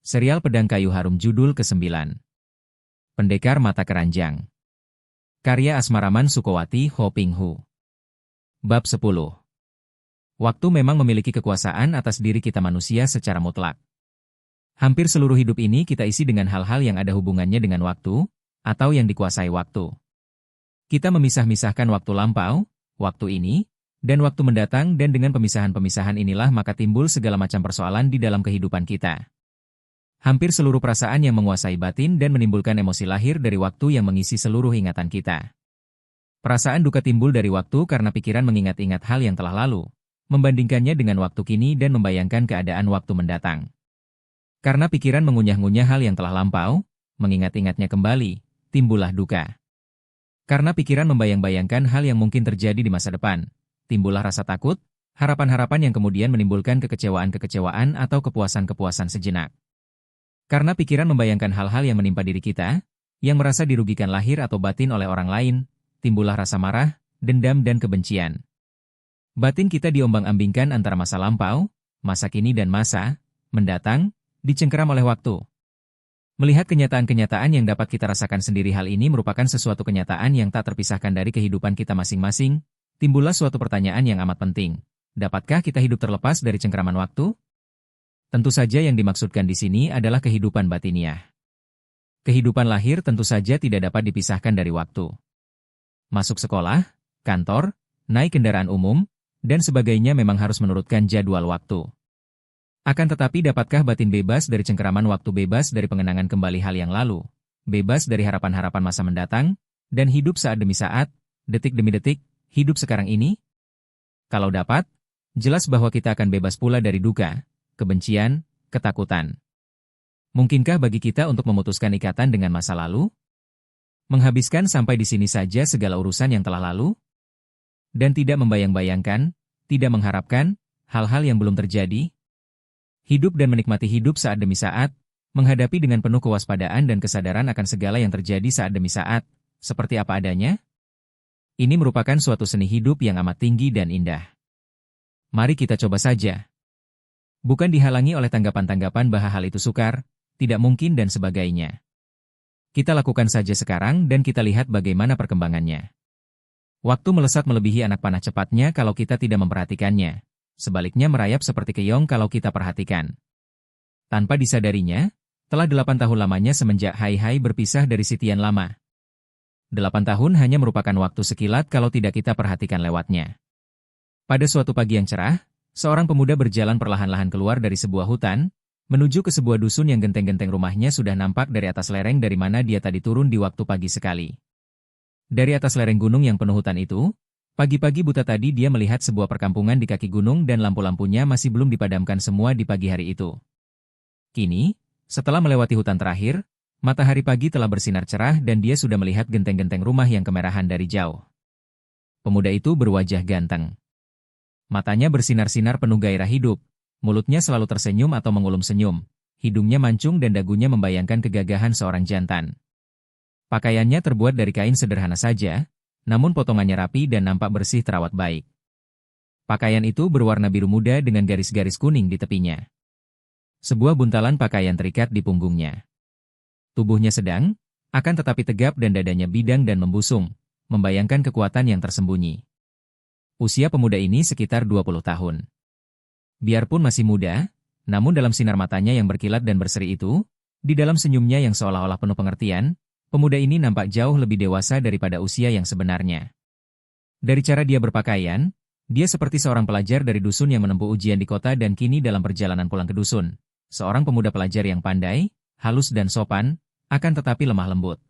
Serial Pedang Kayu Harum judul ke-9. Pendekar Mata Keranjang. Karya Asmaraman Sukowati Ho Ping Hu. Bab 10. Waktu memang memiliki kekuasaan atas diri kita manusia secara mutlak. Hampir seluruh hidup ini kita isi dengan hal-hal yang ada hubungannya dengan waktu, atau yang dikuasai waktu. Kita memisah-misahkan waktu lampau, waktu ini, dan waktu mendatang, dan dengan pemisahan-pemisahan inilah maka timbul segala macam persoalan di dalam kehidupan kita. Hampir seluruh perasaan yang menguasai batin dan menimbulkan emosi lahir dari waktu yang mengisi seluruh ingatan kita. Perasaan duka timbul dari waktu karena pikiran mengingat-ingat hal yang telah lalu, membandingkannya dengan waktu kini dan membayangkan keadaan waktu mendatang. Karena pikiran mengunyah-ngunyah hal yang telah lampau, mengingat-ingatnya kembali, timbullah duka. Karena pikiran membayang-bayangkan hal yang mungkin terjadi di masa depan, timbullah rasa takut, harapan-harapan yang kemudian menimbulkan kekecewaan-kekecewaan atau kepuasan-kepuasan sejenak. Karena pikiran membayangkan hal-hal yang menimpa diri kita, yang merasa dirugikan lahir atau batin oleh orang lain, timbullah rasa marah, dendam dan kebencian. Batin kita diombang-ambingkan antara masa lampau, masa kini dan masa mendatang, dicengkeram oleh waktu. Melihat kenyataan-kenyataan yang dapat kita rasakan sendiri, hal ini merupakan sesuatu kenyataan yang tak terpisahkan dari kehidupan kita masing-masing, timbullah suatu pertanyaan yang amat penting. Dapatkah kita hidup terlepas dari cengkeraman waktu? Tentu saja yang dimaksudkan di sini adalah kehidupan batiniah. Kehidupan lahir tentu saja tidak dapat dipisahkan dari waktu. Masuk sekolah, kantor, naik kendaraan umum, dan sebagainya memang harus menurutkan jadwal waktu. Akan tetapi dapatkah batin bebas dari cengkeraman waktu, bebas dari pengenangan kembali hal yang lalu, bebas dari harapan-harapan masa mendatang, dan hidup saat demi saat, detik demi detik, hidup sekarang ini? Kalau dapat, jelas bahwa kita akan bebas pula dari duka, kebencian, ketakutan. Mungkinkah bagi kita untuk memutuskan ikatan dengan masa lalu? Menghabiskan sampai di sini saja segala urusan yang telah lalu? Dan tidak membayang-bayangkan, tidak mengharapkan, hal-hal yang belum terjadi? Hidup dan menikmati hidup saat demi saat, menghadapi dengan penuh kewaspadaan dan kesadaran akan segala yang terjadi saat demi saat, seperti apa adanya? Ini merupakan suatu seni hidup yang amat tinggi dan indah. Mari kita coba saja. Bukan dihalangi oleh tanggapan-tanggapan bahwa hal itu sukar, tidak mungkin dan sebagainya. Kita lakukan saja sekarang dan kita lihat bagaimana perkembangannya. Waktu melesat melebihi anak panah cepatnya kalau kita tidak memperhatikannya. Sebaliknya merayap seperti keong kalau kita perhatikan. Tanpa disadarinya, telah 8 tahun lamanya semenjak Hai berpisah dari si Tian lama. 8 tahun hanya merupakan waktu sekilat kalau tidak kita perhatikan lewatnya. Pada suatu pagi yang cerah, seorang pemuda berjalan perlahan-lahan keluar dari sebuah hutan, menuju ke sebuah dusun yang genteng-genteng rumahnya sudah nampak dari atas lereng dari mana dia tadi turun di waktu pagi sekali. Dari atas lereng gunung yang penuh hutan itu, pagi-pagi buta tadi dia melihat sebuah perkampungan di kaki gunung dan lampu-lampunya masih belum dipadamkan semua di pagi hari itu. Kini, setelah melewati hutan terakhir, matahari pagi telah bersinar cerah dan dia sudah melihat genteng-genteng rumah yang kemerahan dari jauh. Pemuda itu berwajah ganteng. Matanya bersinar-sinar penuh gairah hidup, mulutnya selalu tersenyum atau mengulum senyum, hidungnya mancung dan dagunya membayangkan kegagahan seorang jantan. Pakaiannya terbuat dari kain sederhana saja, namun potongannya rapi dan nampak bersih terawat baik. Pakaian itu berwarna biru muda dengan garis-garis kuning di tepinya. Sebuah buntalan pakaian terikat di punggungnya. Tubuhnya sedang, akan tetapi tegap dan dadanya bidang dan membusung, membayangkan kekuatan yang tersembunyi. Usia pemuda ini sekitar 20 tahun. Biarpun masih muda, namun dalam sinar matanya yang berkilat dan berseri itu, di dalam senyumnya yang seolah-olah penuh pengertian, pemuda ini nampak jauh lebih dewasa daripada usia yang sebenarnya. Dari cara dia berpakaian, dia seperti seorang pelajar dari dusun yang menempuh ujian di kota dan kini dalam perjalanan pulang ke dusun. Seorang pemuda pelajar yang pandai, halus dan sopan, akan tetapi lemah lembut.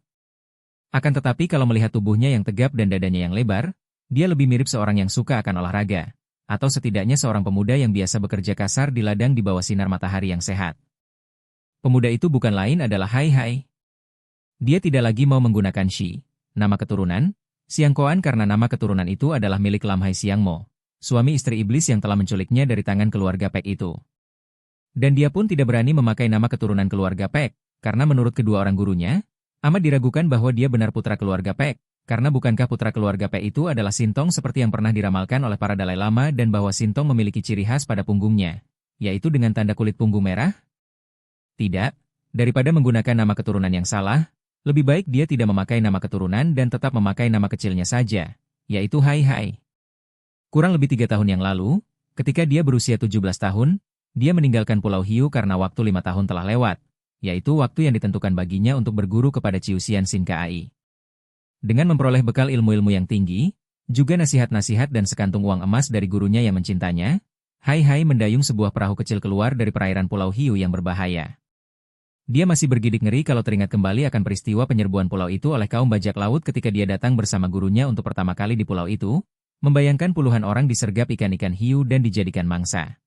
Akan tetapi kalau melihat tubuhnya yang tegap dan dadanya yang lebar, dia lebih mirip seorang yang suka akan olahraga, atau setidaknya seorang pemuda yang biasa bekerja kasar di ladang di bawah sinar matahari yang sehat. Pemuda itu bukan lain adalah Hai. Dia tidak lagi mau menggunakan Shi, nama keturunan, Siangkoan karena nama keturunan itu adalah milik Lam Hai Siang Mo, suami istri iblis yang telah menculiknya dari tangan keluarga Pek itu. Dan dia pun tidak berani memakai nama keturunan keluarga Pek, karena menurut kedua orang gurunya, amat diragukan bahwa dia benar putra keluarga Pek. Karena bukankah putra keluarga P itu adalah Sintong seperti yang pernah diramalkan oleh para Dalai Lama dan bahwa Sintong memiliki ciri khas pada punggungnya, yaitu dengan tanda kulit punggung merah? Tidak, daripada menggunakan nama keturunan yang salah, lebih baik dia tidak memakai nama keturunan dan tetap memakai nama kecilnya saja, yaitu Hai Hai. Kurang lebih 3 tahun yang lalu, ketika dia berusia 17 tahun, dia meninggalkan Pulau Hiu karena waktu 5 tahun telah lewat, yaitu waktu yang ditentukan baginya untuk berguru kepada Ciusian Sinkai. Dengan memperoleh bekal ilmu-ilmu yang tinggi, juga nasihat-nasihat dan sekantung uang emas dari gurunya yang mencintanya, Hai Hai mendayung sebuah perahu kecil keluar dari perairan Pulau Hiu yang berbahaya. Dia masih bergidik ngeri kalau teringat kembali akan peristiwa penyerbuan pulau itu oleh kaum bajak laut ketika dia datang bersama gurunya untuk pertama kali di pulau itu, membayangkan puluhan orang disergap ikan-ikan hiu dan dijadikan mangsa.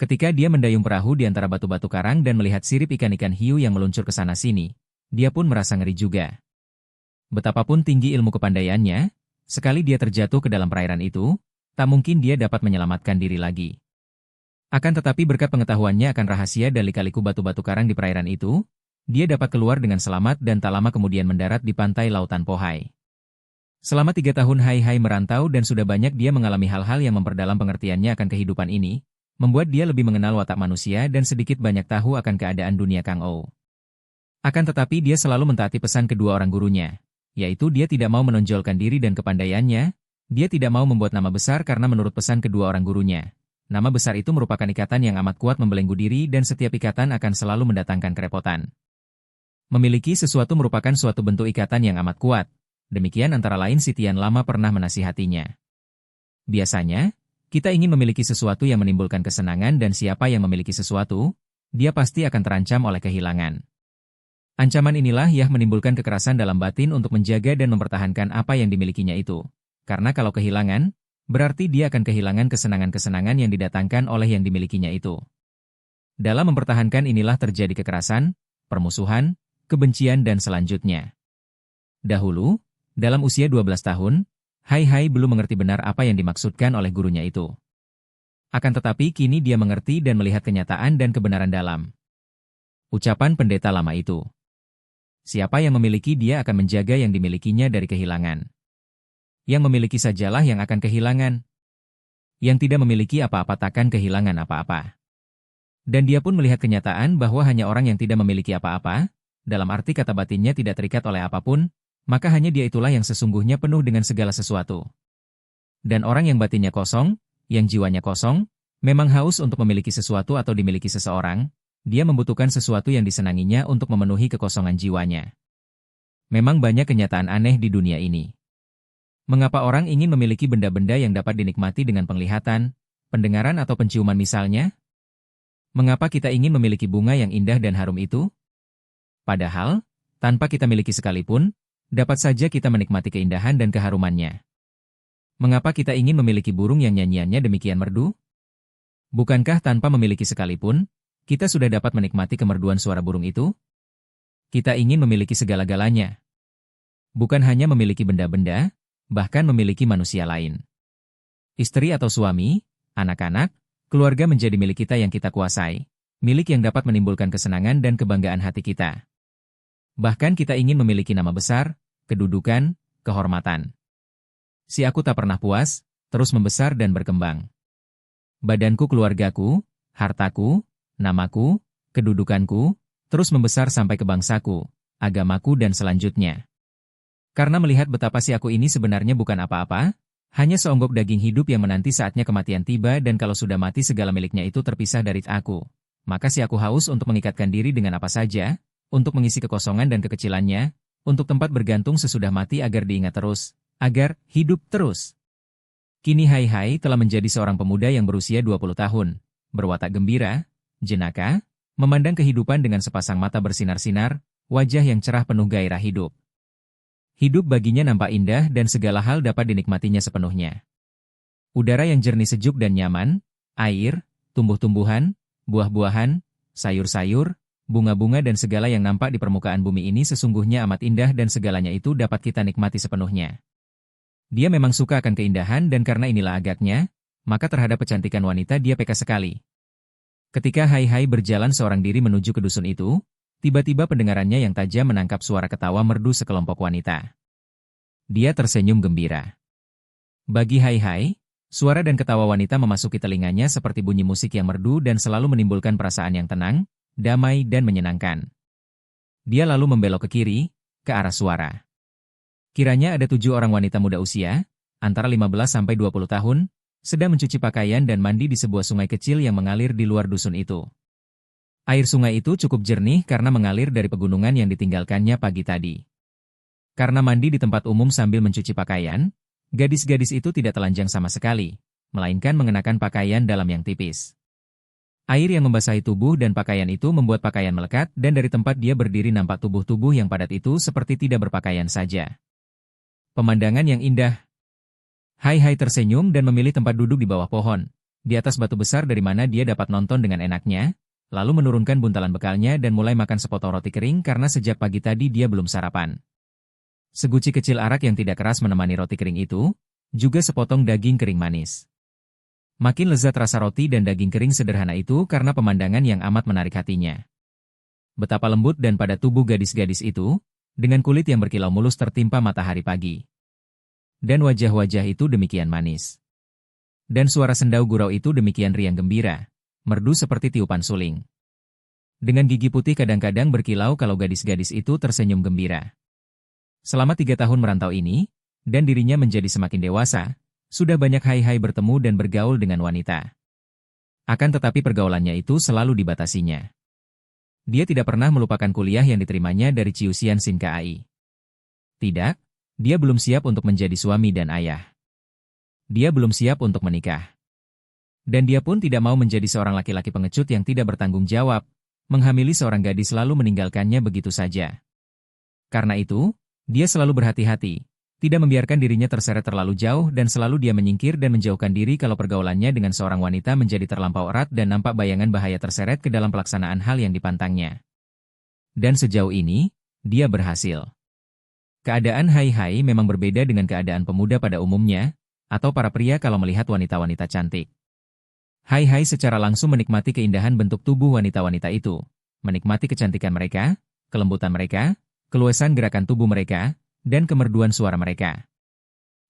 Ketika dia mendayung perahu di antara batu-batu karang dan melihat sirip ikan-ikan hiu yang meluncur ke sana-sini, dia pun merasa ngeri juga. Betapapun tinggi ilmu kepandaiannya, sekali dia terjatuh ke dalam perairan itu, tak mungkin dia dapat menyelamatkan diri lagi. Akan tetapi berkat pengetahuannya akan rahasia dan lika-liku batu-batu karang di perairan itu, dia dapat keluar dengan selamat dan tak lama kemudian mendarat di pantai lautan Pohai. Selama 3 tahun Hai Hai merantau dan sudah banyak dia mengalami hal-hal yang memperdalam pengertiannya akan kehidupan ini, membuat dia lebih mengenal watak manusia dan sedikit banyak tahu akan keadaan dunia Kang Ou. Akan tetapi dia selalu mentaati pesan kedua orang gurunya, yaitu dia tidak mau menonjolkan diri dan kepandaiannya, dia tidak mau membuat nama besar karena menurut pesan kedua orang gurunya. Nama besar itu merupakan ikatan yang amat kuat membelenggu diri dan setiap ikatan akan selalu mendatangkan kerepotan. Memiliki sesuatu merupakan suatu bentuk ikatan yang amat kuat. Demikian antara lain si Tian Lama pernah menasihatinya. Biasanya, kita ingin memiliki sesuatu yang menimbulkan kesenangan dan siapa yang memiliki sesuatu, dia pasti akan terancam oleh kehilangan. Ancaman inilah yang menimbulkan kekerasan dalam batin untuk menjaga dan mempertahankan apa yang dimilikinya itu. Karena kalau kehilangan, berarti dia akan kehilangan kesenangan-kesenangan yang didatangkan oleh yang dimilikinya itu. Dalam mempertahankan inilah terjadi kekerasan, permusuhan, kebencian dan selanjutnya. Dahulu, dalam usia 12 tahun, Hai Hai belum mengerti benar apa yang dimaksudkan oleh gurunya itu. Akan tetapi kini dia mengerti dan melihat kenyataan dan kebenaran dalam ucapan pendeta lama itu. Siapa yang memiliki dia akan menjaga yang dimilikinya dari kehilangan. Yang memiliki sajalah yang akan kehilangan. Yang tidak memiliki apa-apa takkan kehilangan apa-apa. Dan dia pun melihat kenyataan bahwa hanya orang yang tidak memiliki apa-apa, dalam arti kata batinnya tidak terikat oleh apapun, maka hanya dia itulah yang sesungguhnya penuh dengan segala sesuatu. Dan orang yang batinnya kosong, yang jiwanya kosong, memang haus untuk memiliki sesuatu atau dimiliki seseorang, dia membutuhkan sesuatu yang disenanginya untuk memenuhi kekosongan jiwanya. Memang banyak kenyataan aneh di dunia ini. Mengapa orang ingin memiliki benda-benda yang dapat dinikmati dengan penglihatan, pendengaran atau penciuman misalnya? Mengapa kita ingin memiliki bunga yang indah dan harum itu? Padahal, tanpa kita miliki sekalipun, dapat saja kita menikmati keindahan dan keharumannya. Mengapa kita ingin memiliki burung yang nyanyiannya demikian merdu? Bukankah tanpa memiliki sekalipun, kita sudah dapat menikmati kemerduan suara burung itu? Kita ingin memiliki segala-galanya. Bukan hanya memiliki benda-benda, bahkan memiliki manusia lain. Istri atau suami, anak-anak, keluarga menjadi milik kita yang kita kuasai, milik yang dapat menimbulkan kesenangan dan kebanggaan hati kita. Bahkan kita ingin memiliki nama besar, kedudukan, kehormatan. Si aku tak pernah puas, terus membesar dan berkembang. Badanku keluargaku, hartaku, namaku, kedudukanku, terus membesar sampai ke bangsaku, agamaku dan selanjutnya. Karena melihat betapa si aku ini sebenarnya bukan apa-apa, hanya seonggok daging hidup yang menanti saatnya kematian tiba dan kalau sudah mati segala miliknya itu terpisah dari aku. Maka si aku haus untuk mengikatkan diri dengan apa saja, untuk mengisi kekosongan dan kekecilannya, untuk tempat bergantung sesudah mati agar diingat terus, agar hidup terus. Kini Hai Hai telah menjadi seorang pemuda yang berusia 20 tahun, berwatak gembira, jenaka, memandang kehidupan dengan sepasang mata bersinar-sinar, wajah yang cerah penuh gairah hidup. Hidup baginya nampak indah dan segala hal dapat dinikmatinya sepenuhnya. Udara yang jernih sejuk dan nyaman, air, tumbuh-tumbuhan, buah-buahan, sayur-sayur, bunga-bunga dan segala yang nampak di permukaan bumi ini sesungguhnya amat indah dan segalanya itu dapat kita nikmati sepenuhnya. Dia memang suka akan keindahan dan karena inilah agaknya, maka terhadap kecantikan wanita dia peka sekali. Ketika Hai Hai berjalan seorang diri menuju ke dusun itu, tiba-tiba pendengarannya yang tajam menangkap suara ketawa merdu sekelompok wanita. Dia tersenyum gembira. Bagi Hai Hai, suara dan ketawa wanita memasuki telinganya seperti bunyi musik yang merdu dan selalu menimbulkan perasaan yang tenang, damai dan menyenangkan. Dia lalu membelok ke kiri, ke arah suara. Kiranya ada 7 orang wanita muda usia, antara 15-20 tahun, sedang mencuci pakaian dan mandi di sebuah sungai kecil yang mengalir di luar dusun itu. Air sungai itu cukup jernih karena mengalir dari pegunungan yang ditinggalkannya pagi tadi. Karena mandi di tempat umum sambil mencuci pakaian, gadis-gadis itu tidak telanjang sama sekali, melainkan mengenakan pakaian dalam yang tipis. Air yang membasahi tubuh dan pakaian itu membuat pakaian melekat dan dari tempat dia berdiri nampak tubuh-tubuh yang padat itu seperti tidak berpakaian saja. Pemandangan yang indah. Hai Hai tersenyum dan memilih tempat duduk di bawah pohon, di atas batu besar dari mana dia dapat nonton dengan enaknya, lalu menurunkan buntalan bekalnya dan mulai makan sepotong roti kering karena sejak pagi tadi dia belum sarapan. Seguci kecil arak yang tidak keras menemani roti kering itu, juga sepotong daging kering manis. Makin lezat rasa roti dan daging kering sederhana itu karena pemandangan yang amat menarik hatinya. Betapa lembut dan padat tubuh gadis-gadis itu, dengan kulit yang berkilau mulus tertimpa matahari pagi. Dan wajah-wajah itu demikian manis. Dan suara sendau gurau itu demikian riang gembira, merdu seperti tiupan suling. Dengan gigi putih kadang-kadang berkilau kalau gadis-gadis itu tersenyum gembira. Selama 3 tahun merantau ini, dan dirinya menjadi semakin dewasa, sudah banyak Hai-Hai bertemu dan bergaul dengan wanita. Akan tetapi pergaulannya itu selalu dibatasinya. Dia tidak pernah melupakan kuliah yang diterimanya dari Ciusian Sinkai. Tidak, dia belum siap untuk menjadi suami dan ayah. Dia belum siap untuk menikah. Dan dia pun tidak mau menjadi seorang laki-laki pengecut yang tidak bertanggung jawab, menghamili seorang gadis lalu meninggalkannya begitu saja. Karena itu, dia selalu berhati-hati, tidak membiarkan dirinya terseret terlalu jauh dan selalu dia menyingkir dan menjauhkan diri kalau pergaulannya dengan seorang wanita menjadi terlampau erat dan nampak bayangan bahaya terseret ke dalam pelaksanaan hal yang dipantangnya. Dan sejauh ini, dia berhasil. Keadaan Hai-Hai memang berbeda dengan keadaan pemuda pada umumnya, atau para pria kalau melihat wanita-wanita cantik. Hai-Hai secara langsung menikmati keindahan bentuk tubuh wanita-wanita itu, menikmati kecantikan mereka, kelembutan mereka, keluasan gerakan tubuh mereka, dan kemerduan suara mereka.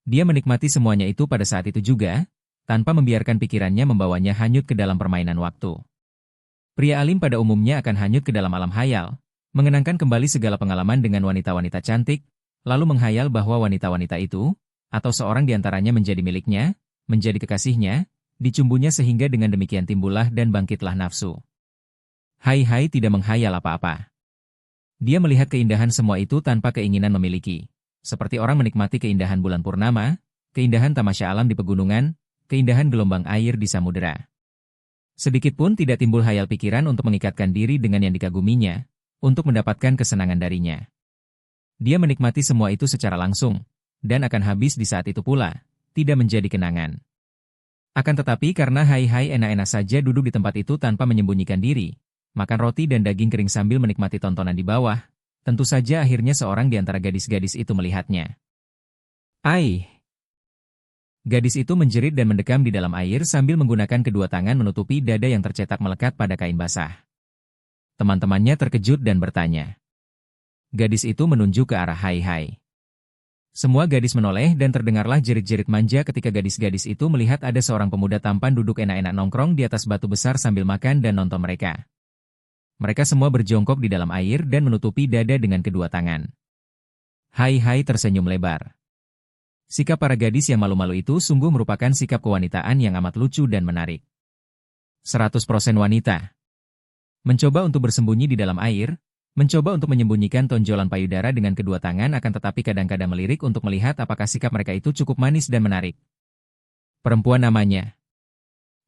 Dia menikmati semuanya itu pada saat itu juga, tanpa membiarkan pikirannya membawanya hanyut ke dalam permainan waktu. Pria alim pada umumnya akan hanyut ke dalam alam hayal, mengenangkan kembali segala pengalaman dengan wanita-wanita cantik, lalu menghayal bahwa wanita-wanita itu, atau seorang di antaranya menjadi miliknya, menjadi kekasihnya, dicumbunya sehingga dengan demikian timbullah dan bangkitlah nafsu. Hai-Hai tidak menghayal apa-apa. Dia melihat keindahan semua itu tanpa keinginan memiliki. Seperti orang menikmati keindahan bulan purnama, keindahan tamasya alam di pegunungan, keindahan gelombang air di samudera. Sedikit pun tidak timbul hayal pikiran untuk mengikatkan diri dengan yang dikaguminya, untuk mendapatkan kesenangan darinya. Dia menikmati semua itu secara langsung, dan akan habis di saat itu pula, tidak menjadi kenangan. Akan tetapi karena Hai-Hai enak-enak saja duduk di tempat itu tanpa menyembunyikan diri, makan roti dan daging kering sambil menikmati tontonan di bawah, tentu saja akhirnya seorang di antara gadis-gadis itu melihatnya. Ai! Gadis itu menjerit dan mendekam di dalam air sambil menggunakan kedua tangan menutupi dada yang tercetak melekat pada kain basah. Teman-temannya terkejut dan bertanya. Gadis itu menunjuk ke arah Hai-Hai. Semua gadis menoleh dan terdengarlah jerit-jerit manja ketika gadis-gadis itu melihat ada seorang pemuda tampan duduk enak-enak nongkrong di atas batu besar sambil makan dan nonton mereka. Mereka semua berjongkok di dalam air dan menutupi dada dengan kedua tangan. Hai-Hai tersenyum lebar. Sikap para gadis yang malu-malu itu sungguh merupakan sikap kewanitaan yang amat lucu dan menarik. 100% wanita. Mencoba untuk bersembunyi di dalam air, mencoba untuk menyembunyikan tonjolan payudara dengan kedua tangan akan tetapi kadang-kadang melirik untuk melihat apakah sikap mereka itu cukup manis dan menarik. Perempuan namanya.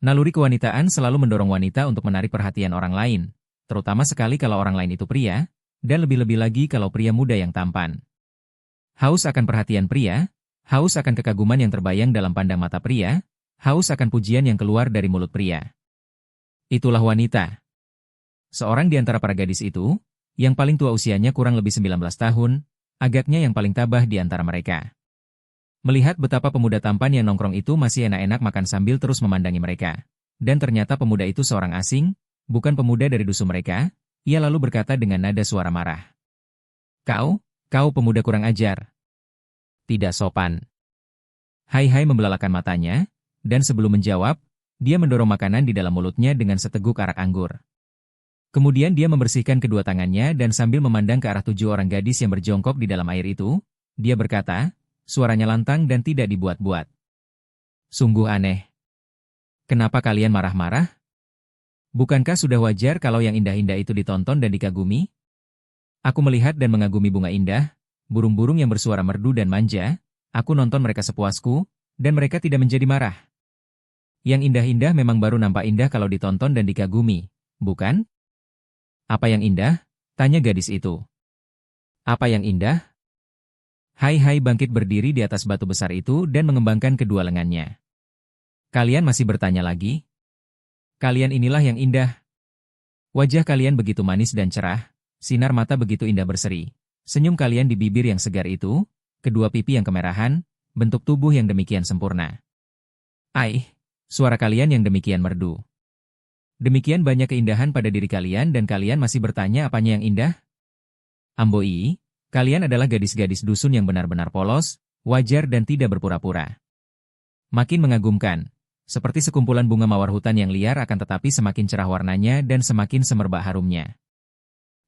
Naluri kewanitaan selalu mendorong wanita untuk menarik perhatian orang lain, terutama sekali kalau orang lain itu pria, dan lebih-lebih lagi kalau pria muda yang tampan. Haus akan perhatian pria, haus akan kekaguman yang terbayang dalam pandang mata pria, haus akan pujian yang keluar dari mulut pria. Itulah wanita. Seorang di antara para gadis itu, yang paling tua usianya kurang lebih 19 tahun, agaknya yang paling tabah di antara mereka. Melihat betapa pemuda tampan yang nongkrong itu masih enak-enak makan sambil terus memandangi mereka, dan ternyata pemuda itu seorang asing, bukan pemuda dari dusun mereka, ia lalu berkata dengan nada suara marah. Kau pemuda kurang ajar. Tidak sopan. Hai-Hai membelalakan matanya, dan sebelum menjawab, dia mendorong makanan di dalam mulutnya dengan seteguk arak anggur. Kemudian dia membersihkan kedua tangannya dan sambil memandang ke arah 7 orang gadis yang berjongkok di dalam air itu, dia berkata, suaranya lantang dan tidak dibuat-buat. Sungguh aneh. Kenapa kalian marah-marah? Bukankah sudah wajar kalau yang indah-indah itu ditonton dan dikagumi? Aku melihat dan mengagumi bunga indah, burung-burung yang bersuara merdu dan manja, aku nonton mereka sepuasku, dan mereka tidak menjadi marah. Yang indah-indah memang baru nampak indah kalau ditonton dan dikagumi, bukan? Apa yang indah? Tanya gadis itu. Apa yang indah? Hai bangkit berdiri di atas batu besar itu dan mengembangkan kedua lengannya. Kalian masih bertanya lagi? Kalian inilah yang indah. Wajah kalian begitu manis dan cerah, sinar mata begitu indah berseri. Senyum kalian di bibir yang segar itu, kedua pipi yang kemerahan, bentuk tubuh yang demikian sempurna. Suara kalian yang demikian merdu. Demikian banyak keindahan pada diri kalian dan kalian masih bertanya apanya yang indah? Amboi, kalian adalah gadis-gadis dusun yang benar-benar polos, wajar dan tidak berpura-pura. Makin mengagumkan, seperti sekumpulan bunga mawar hutan yang liar akan tetapi semakin cerah warnanya dan semakin semerbak harumnya.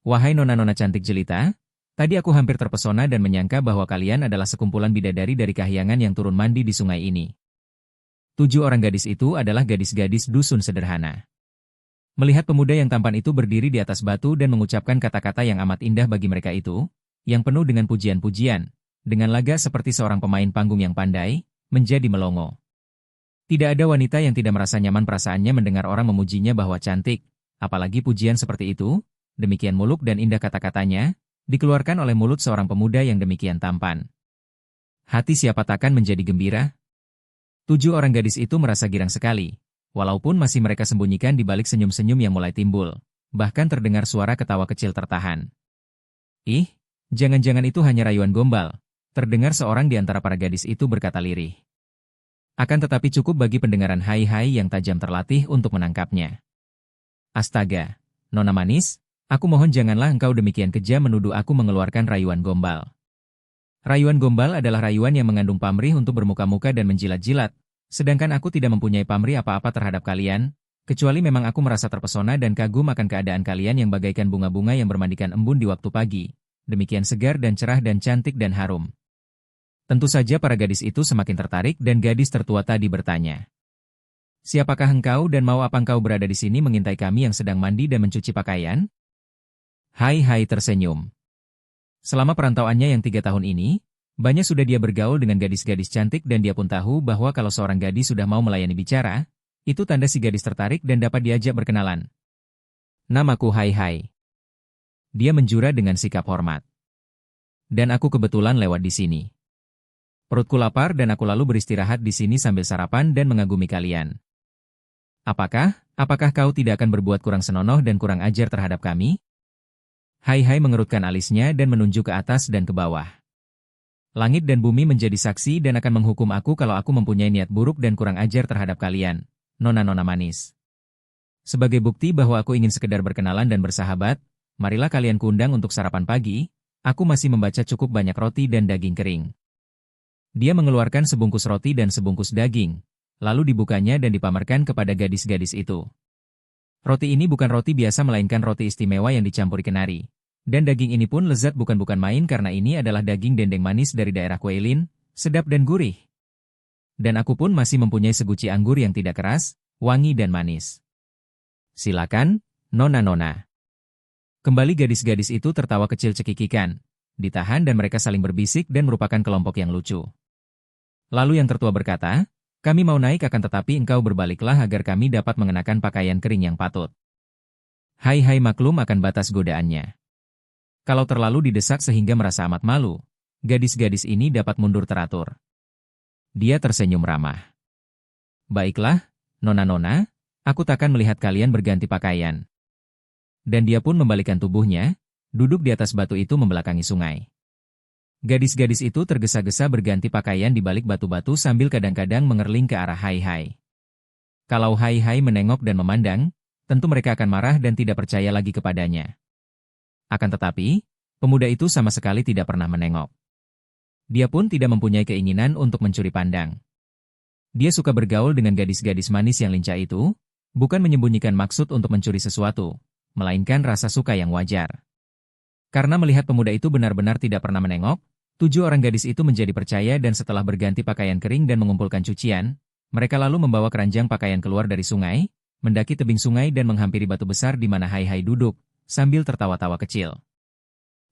Wahai nona-nona cantik jelita, tadi aku hampir terpesona dan menyangka bahwa kalian adalah sekumpulan bidadari dari kahyangan yang turun mandi di sungai ini. 7 orang gadis itu adalah gadis-gadis dusun sederhana. Melihat pemuda yang tampan itu berdiri di atas batu dan mengucapkan kata-kata yang amat indah bagi mereka itu, yang penuh dengan pujian-pujian, dengan laga seperti seorang pemain panggung yang pandai, menjadi melongo. Tidak ada wanita yang tidak merasa nyaman perasaannya mendengar orang memujinya bahwa cantik, apalagi pujian seperti itu, demikian muluk dan indah kata-katanya, dikeluarkan oleh mulut seorang pemuda yang demikian tampan. Hati siapa takkan menjadi gembira? 7 orang gadis itu merasa girang sekali. Walaupun masih mereka sembunyikan di balik senyum-senyum yang mulai timbul, bahkan terdengar suara ketawa kecil tertahan. Jangan-jangan itu hanya rayuan gombal, terdengar seorang di antara para gadis itu berkata lirih. Akan tetapi cukup bagi pendengaran hai-hai yang tajam terlatih untuk menangkapnya. Astaga, nona manis, aku mohon janganlah engkau demikian kejam menuduh aku mengeluarkan rayuan gombal. Rayuan gombal adalah rayuan yang mengandung pamrih untuk bermuka-muka dan menjilat-jilat. Sedangkan aku tidak mempunyai pamrih apa-apa terhadap kalian, kecuali memang aku merasa terpesona dan kagum akan keadaan kalian yang bagaikan bunga-bunga yang bermandikan embun di waktu pagi, demikian segar dan cerah dan cantik dan harum. Tentu saja para gadis itu semakin tertarik dan gadis tertua tadi bertanya. Siapakah engkau dan mau apa engkau berada di sini mengintai kami yang sedang mandi dan mencuci pakaian? Hai tersenyum. Selama perantauannya yang 3 tahun ini, banyak sudah dia bergaul dengan gadis-gadis cantik dan dia pun tahu bahwa kalau seorang gadis sudah mau melayani bicara, itu tanda si gadis tertarik dan dapat diajak berkenalan. Namaku Hai. Dia menjura dengan sikap hormat. Dan aku kebetulan lewat di sini. Perutku lapar dan aku lalu beristirahat di sini sambil sarapan dan mengagumi kalian. Apakah kau tidak akan berbuat kurang senonoh dan kurang ajar terhadap kami? Hai mengerutkan alisnya dan menunjuk ke atas dan ke bawah. Langit dan bumi menjadi saksi dan akan menghukum aku kalau aku mempunyai niat buruk dan kurang ajar terhadap kalian, nona-nona manis. Sebagai bukti bahwa aku ingin sekedar berkenalan dan bersahabat, marilah kalian kuundang untuk sarapan pagi, aku masih membaca cukup banyak roti dan daging kering. Dia mengeluarkan sebungkus roti dan sebungkus daging, lalu dibukanya dan dipamerkan kepada gadis-gadis itu. Roti ini bukan roti biasa melainkan roti istimewa yang dicampuri kenari. Dan daging ini pun lezat bukan main karena ini adalah daging dendeng manis dari daerah Kuelin, sedap dan gurih. Dan aku pun masih mempunyai seguci anggur yang tidak keras, wangi dan manis. Silakan, nona-nona. Kembali gadis-gadis itu tertawa kecil cekikikan, ditahan dan mereka saling berbisik dan merupakan kelompok yang lucu. Lalu yang tertua berkata, kami mau naik akan tetapi engkau berbaliklah agar kami dapat mengenakan pakaian kering yang patut. Hai maklum akan batas godaannya. Kalau terlalu didesak sehingga merasa amat malu, gadis-gadis ini dapat mundur teratur. Dia tersenyum ramah. Baiklah, nona-nona, aku takkan melihat kalian berganti pakaian. Dan dia pun membalikkan tubuhnya, duduk di atas batu itu membelakangi sungai. Gadis-gadis itu tergesa-gesa berganti pakaian di balik batu-batu sambil kadang-kadang mengerling ke arah Hai. Kalau Hai menengok dan memandang, tentu mereka akan marah dan tidak percaya lagi kepadanya. Akan tetapi, pemuda itu sama sekali tidak pernah menengok. Dia pun tidak mempunyai keinginan untuk mencuri pandang. Dia suka bergaul dengan gadis-gadis manis yang lincah itu, bukan menyembunyikan maksud untuk mencuri sesuatu, melainkan rasa suka yang wajar. Karena melihat pemuda itu benar-benar tidak pernah menengok, 7 orang gadis itu menjadi percaya dan setelah berganti pakaian kering dan mengumpulkan cucian, mereka lalu membawa keranjang pakaian keluar dari sungai, mendaki tebing sungai dan menghampiri batu besar di mana Hai Hai duduk, sambil tertawa-tawa kecil.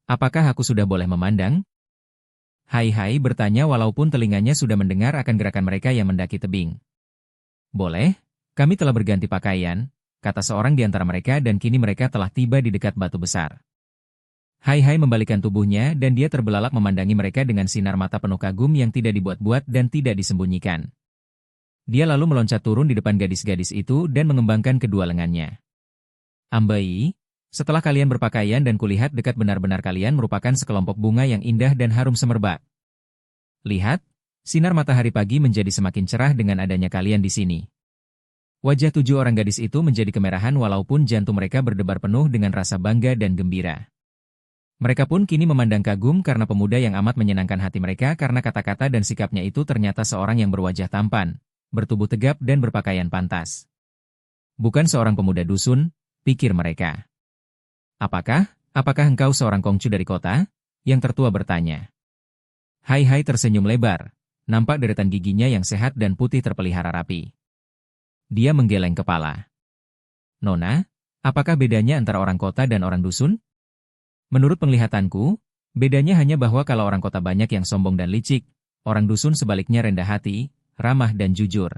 Apakah aku sudah boleh memandang? Hai Hai bertanya walaupun telinganya sudah mendengar akan gerakan mereka yang mendaki tebing. Boleh, kami telah berganti pakaian, kata seorang di antara mereka dan kini mereka telah tiba di dekat batu besar. Hai Hai membalikkan tubuhnya dan dia terbelalak memandangi mereka dengan sinar mata penuh kagum yang tidak dibuat-buat dan tidak disembunyikan. Dia lalu meloncat turun di depan gadis-gadis itu dan mengembangkan kedua lengannya. Ambai, setelah kalian berpakaian dan kulihat dekat benar-benar kalian merupakan sekelompok bunga yang indah dan harum semerbak. Lihat, sinar matahari pagi menjadi semakin cerah dengan adanya kalian di sini. Wajah 7 orang gadis itu menjadi kemerahan walaupun jantung mereka berdebar penuh dengan rasa bangga dan gembira. Mereka pun kini memandang kagum karena pemuda yang amat menyenangkan hati mereka karena kata-kata dan sikapnya itu ternyata seorang yang berwajah tampan, bertubuh tegap dan berpakaian pantas. Bukan seorang pemuda dusun, pikir mereka. Apakah engkau seorang kongcu dari kota? Yang tertua bertanya. Hai Hai tersenyum lebar, nampak deretan giginya yang sehat dan putih terpelihara rapi. Dia menggeleng kepala. Nona, apakah bedanya antara orang kota dan orang dusun? Menurut penglihatanku, bedanya hanya bahwa kalau orang kota banyak yang sombong dan licik, orang dusun sebaliknya rendah hati, ramah dan jujur.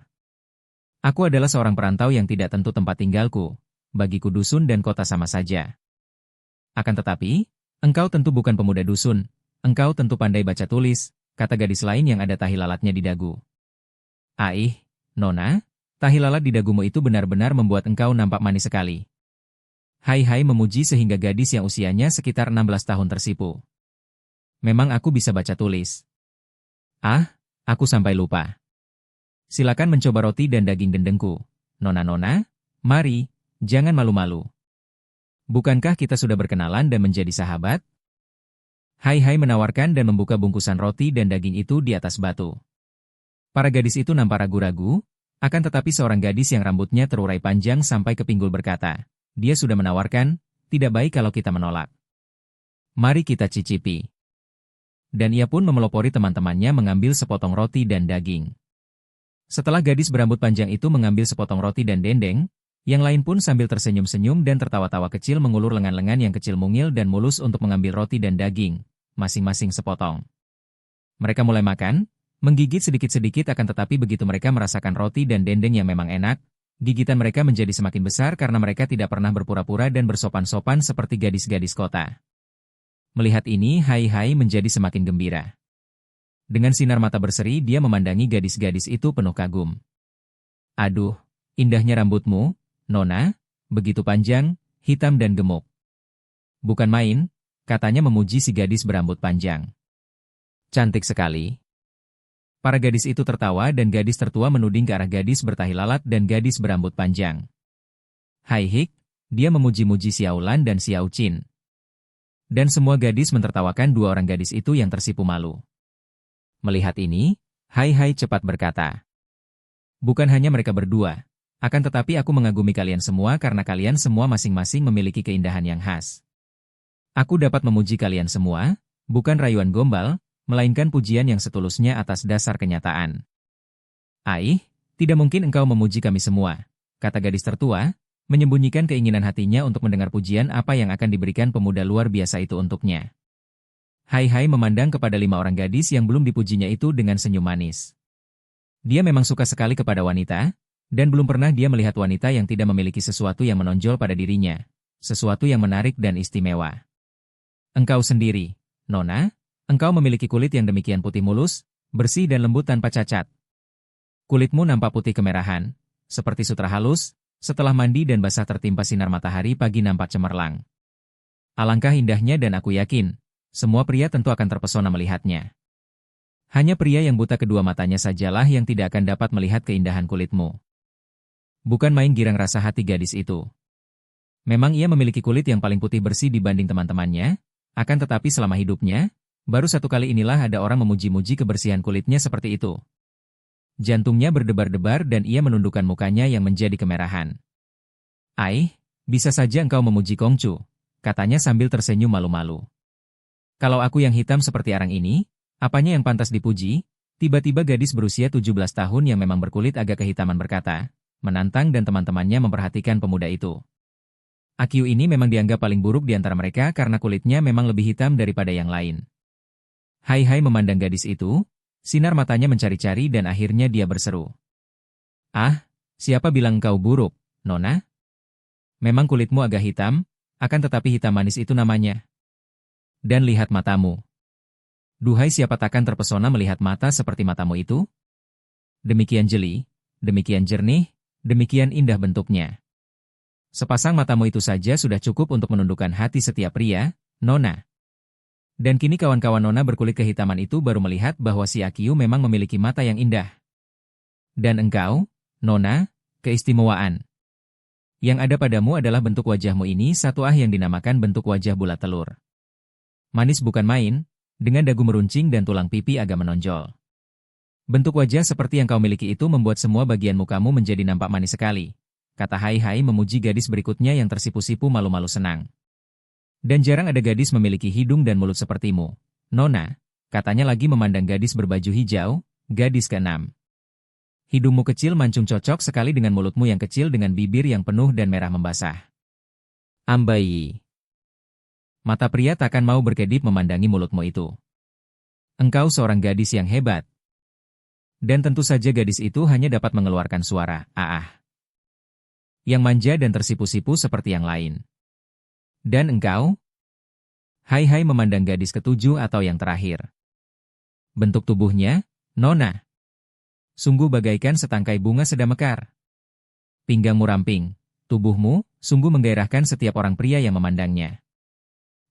Aku adalah seorang perantau yang tidak tentu tempat tinggalku, bagiku dusun dan kota sama saja. Akan tetapi, engkau tentu bukan pemuda dusun, engkau tentu pandai baca tulis, kata gadis lain yang ada tahi lalatnya di dagu. Aih, Nona, tahi lalat di dagumu itu benar-benar membuat engkau nampak manis sekali. Hai Hai memuji sehingga gadis yang usianya sekitar 16 tahun tersipu. Memang aku bisa baca tulis. Ah, aku sampai lupa. Silakan mencoba roti dan daging dendengku. Nona-nona, mari, jangan malu-malu. Bukankah kita sudah berkenalan dan menjadi sahabat? Hai Hai menawarkan dan membuka bungkusan roti dan daging itu di atas batu. Para gadis itu nampak ragu-ragu, akan tetapi seorang gadis yang rambutnya terurai panjang sampai ke pinggul berkata, dia sudah menawarkan, tidak baik kalau kita menolak. Mari kita cicipi. Dan ia pun memelopori teman-temannya mengambil sepotong roti dan daging. Setelah gadis berambut panjang itu mengambil sepotong roti dan dendeng, yang lain pun sambil tersenyum-senyum dan tertawa-tawa kecil mengulur lengan-lengan yang kecil mungil dan mulus untuk mengambil roti dan daging, masing-masing sepotong. Mereka mulai makan, menggigit sedikit-sedikit akan tetapi begitu mereka merasakan roti dan dendeng yang memang enak, gigitan mereka menjadi semakin besar karena mereka tidak pernah berpura-pura dan bersopan-sopan seperti gadis-gadis kota. Melihat ini, Hai Hai menjadi semakin gembira. Dengan sinar mata berseri dia memandangi gadis-gadis itu penuh kagum. Aduh, indahnya rambutmu, Nona, begitu panjang, hitam dan gemuk. Bukan main, katanya memuji si gadis berambut panjang. Cantik sekali. Para gadis itu tertawa dan gadis tertua menuding ke arah gadis bertahi lalat dan gadis berambut panjang. Hai Hik, dia memuji-muji Xiao Lan dan Xiao Qin. Dan semua gadis mentertawakan 2 orang gadis itu yang tersipu malu. Melihat ini, Hai Hai cepat berkata. Bukan hanya mereka berdua, akan tetapi aku mengagumi kalian semua karena kalian semua masing-masing memiliki keindahan yang khas. Aku dapat memuji kalian semua, bukan rayuan gombal, melainkan pujian yang setulusnya atas dasar kenyataan. Aih, tidak mungkin engkau memuji kami semua, kata gadis tertua, menyembunyikan keinginan hatinya untuk mendengar pujian apa yang akan diberikan pemuda luar biasa itu untuknya. Hai Hai memandang kepada 5 orang gadis yang belum dipujinya itu dengan senyum manis. Dia memang suka sekali kepada wanita, dan belum pernah dia melihat wanita yang tidak memiliki sesuatu yang menonjol pada dirinya, sesuatu yang menarik dan istimewa. Engkau sendiri, Nona, engkau memiliki kulit yang demikian putih mulus, bersih dan lembut tanpa cacat. Kulitmu nampak putih kemerahan, seperti sutra halus, setelah mandi dan basah tertimpa sinar matahari pagi nampak cemerlang. Alangkah indahnya dan aku yakin, semua pria tentu akan terpesona melihatnya. Hanya pria yang buta kedua matanya sajalah yang tidak akan dapat melihat keindahan kulitmu. Bukan main girang rasa hati gadis itu. Memang ia memiliki kulit yang paling putih bersih dibanding teman-temannya, akan tetapi selama hidupnya, baru satu kali inilah ada orang memuji-muji kebersihan kulitnya seperti itu. Jantungnya berdebar-debar dan ia menundukkan mukanya yang menjadi kemerahan. Aih, Bisa saja engkau memuji Kongcu, katanya sambil tersenyum malu-malu. Kalau aku yang hitam seperti arang ini, apanya yang pantas dipuji? Tiba-tiba gadis berusia 17 tahun yang memang berkulit agak kehitaman berkata, menantang dan teman-temannya memperhatikan pemuda itu. Akiu ini memang dianggap paling buruk di antara mereka karena kulitnya memang lebih hitam daripada yang lain. Hai memandang gadis itu, sinar matanya mencari-cari dan akhirnya dia berseru. Ah, siapa bilang kau buruk, Nona? Memang kulitmu agak hitam, akan tetapi hitam manis itu namanya. Dan lihat matamu. Duhai siapa takkan terpesona melihat mata seperti matamu itu? Demikian jeli, demikian jernih, demikian indah bentuknya. Sepasang matamu itu saja sudah cukup untuk menundukkan hati setiap pria, Nona. Dan kini kawan-kawan Nona berkulit kehitaman itu baru melihat bahwa si Akiu memang memiliki mata yang indah. Dan engkau, Nona, keistimewaan. Yang ada padamu adalah bentuk wajahmu ini satu yang dinamakan bentuk wajah bulat telur. Manis bukan main, dengan dagu meruncing dan tulang pipi agak menonjol. Bentuk wajah seperti yang kau miliki itu membuat semua bagian mukamu menjadi nampak manis sekali, kata Hai memuji gadis berikutnya yang tersipu-sipu malu-malu senang. Dan jarang ada gadis memiliki hidung dan mulut sepertimu, Nona, katanya lagi memandang gadis berbaju hijau, gadis ke-6. Hidungmu kecil mancung cocok sekali dengan mulutmu yang kecil dengan bibir yang penuh dan merah membasah. Ambai. Mata pria takkan mau berkedip memandangi mulutmu itu. Engkau seorang gadis yang hebat. Dan tentu saja gadis itu hanya dapat mengeluarkan suara, yang manja dan tersipu-sipu seperti yang lain. Dan engkau? Hai memandang gadis ketujuh atau yang terakhir. Bentuk tubuhnya, Nona. Sungguh bagaikan setangkai bunga sedang mekar. Pinggangmu ramping, tubuhmu, sungguh menggairahkan setiap orang pria yang memandangnya.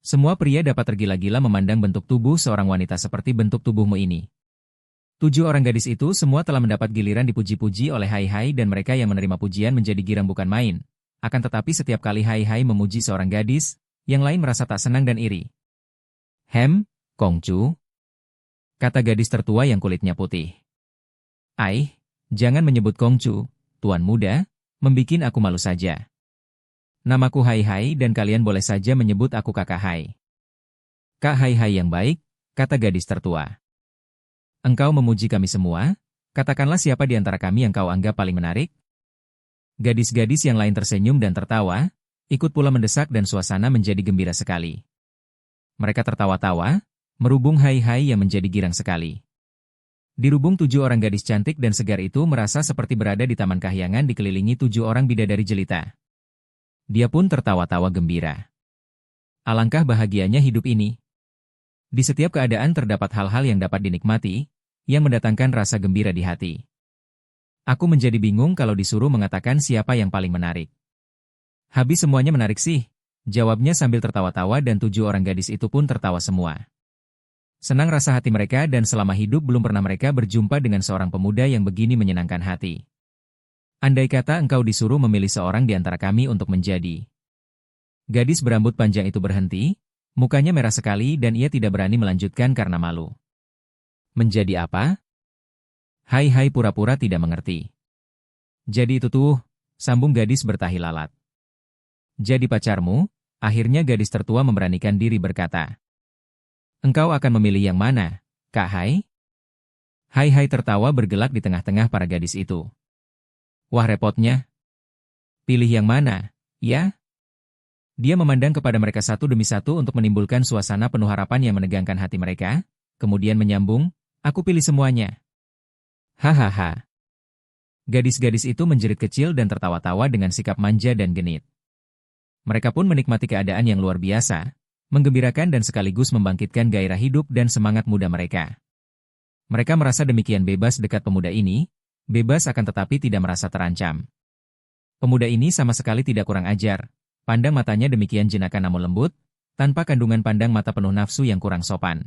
Semua pria dapat tergila-gila memandang bentuk tubuh seorang wanita seperti bentuk tubuhmu ini. 7 orang gadis itu semua telah mendapat giliran dipuji-puji oleh Hai dan mereka yang menerima pujian menjadi girang bukan main. Akan tetapi setiap kali Hai memuji seorang gadis, yang lain merasa tak senang dan iri. Kongcu, kata gadis tertua yang kulitnya putih. Jangan menyebut Kongcu, tuan muda, membikin aku malu saja. Namaku Hai dan kalian boleh saja menyebut aku Kakak Hai. Kak Hai yang baik, kata gadis tertua. Engkau memuji kami semua, katakanlah siapa di antara kami yang kau anggap paling menarik? Gadis-gadis yang lain tersenyum dan tertawa, ikut pula mendesak dan suasana menjadi gembira sekali. Mereka tertawa-tawa, merubung Hai yang menjadi girang sekali. Di rubung 7 orang gadis cantik dan segar itu merasa seperti berada di taman kahyangan dikelilingi 7 orang bidadari jelita. Dia pun tertawa-tawa gembira. Alangkah bahagianya hidup ini. Di setiap keadaan terdapat hal-hal yang dapat dinikmati, yang mendatangkan rasa gembira di hati. Aku menjadi bingung kalau disuruh mengatakan siapa yang paling menarik. Habis semuanya menarik sih, jawabnya sambil tertawa-tawa dan 7 orang gadis itu pun tertawa semua. Senang rasa hati mereka dan selama hidup belum pernah mereka berjumpa dengan seorang pemuda yang begini menyenangkan hati. Andai kata engkau disuruh memilih seorang di antara kami untuk menjadi. Gadis berambut panjang itu berhenti, mukanya merah sekali dan ia tidak berani melanjutkan karena malu. Menjadi apa? Hai pura-pura tidak mengerti. Jadi itu tuh, sambung gadis bertahi lalat. Jadi pacarmu, akhirnya gadis tertua memberanikan diri berkata. Engkau akan memilih yang mana, Kak Hai? Hai tertawa bergelak di tengah-tengah para gadis itu. Wah repotnya. Pilih yang mana, ya? Dia memandang kepada mereka satu demi satu untuk menimbulkan suasana penuh harapan yang menegangkan hati mereka, kemudian menyambung, aku pilih semuanya. Hahaha. Gadis-gadis itu menjerit kecil dan tertawa-tawa dengan sikap manja dan genit. Mereka pun menikmati keadaan yang luar biasa, menggembirakan dan sekaligus membangkitkan gairah hidup dan semangat muda mereka. Mereka merasa demikian bebas dekat pemuda ini, bebas akan tetapi tidak merasa terancam. Pemuda ini sama sekali tidak kurang ajar, pandang matanya demikian jenaka namun lembut, tanpa kandungan pandang mata penuh nafsu yang kurang sopan.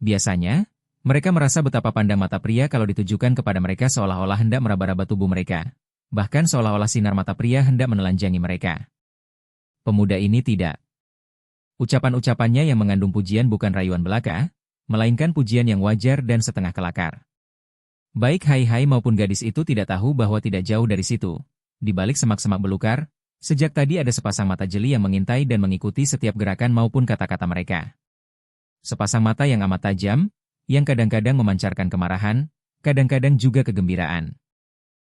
Biasanya, mereka merasa betapa pandang mata pria kalau ditujukan kepada mereka seolah-olah hendak meraba-raba tubuh mereka, bahkan seolah-olah sinar mata pria hendak menelanjangi mereka. Pemuda ini tidak. Ucapan-ucapannya yang mengandung pujian bukan rayuan belaka, melainkan pujian yang wajar dan setengah kelakar. Baik Hai maupun gadis itu tidak tahu bahwa tidak jauh dari situ, di balik semak-semak belukar, Sejak tadi ada sepasang mata jeli yang mengintai dan mengikuti setiap gerakan maupun kata-kata mereka. Sepasang mata yang amat tajam, yang kadang-kadang memancarkan kemarahan, kadang-kadang juga kegembiraan.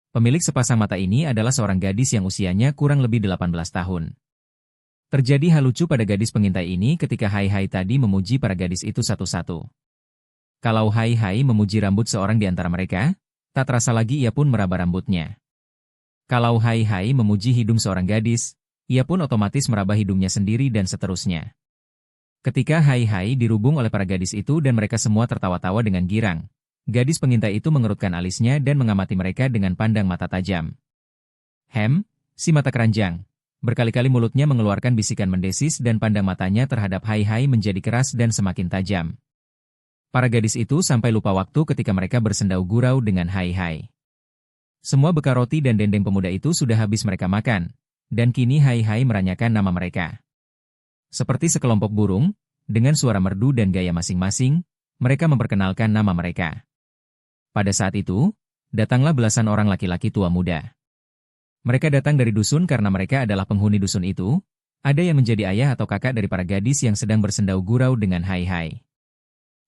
Pemilik sepasang mata ini adalah seorang gadis yang usianya kurang lebih 18 tahun. Terjadi hal lucu pada gadis pengintai ini ketika Hai Hai tadi memuji para gadis itu satu-satu. Kalau Hai Hai memuji rambut seorang di antara mereka, tak terasa lagi ia pun meraba rambutnya. Kalau Hai Hai memuji hidung seorang gadis, ia pun otomatis meraba hidungnya sendiri dan seterusnya. Ketika Hai Hai dirubung oleh para gadis itu dan mereka semua tertawa-tawa dengan girang, gadis pengintai itu mengerutkan alisnya dan mengamati mereka dengan pandang mata tajam. Si mata keranjang. Berkali-kali mulutnya mengeluarkan bisikan mendesis dan pandang matanya terhadap Hai Hai menjadi keras dan semakin tajam. Para gadis itu sampai lupa waktu ketika mereka bersendau gurau dengan Hai Hai. Semua bekal roti dan dendeng pemuda itu sudah habis mereka makan, dan kini Hai Hai meranyakan nama mereka. Seperti sekelompok burung, dengan suara merdu dan gaya masing-masing, mereka memperkenalkan nama mereka. Pada saat itu, datanglah belasan orang laki-laki tua muda. Mereka datang dari dusun karena mereka adalah penghuni dusun itu, ada yang menjadi ayah atau kakak dari para gadis yang sedang bersendau gurau dengan Hai Hai.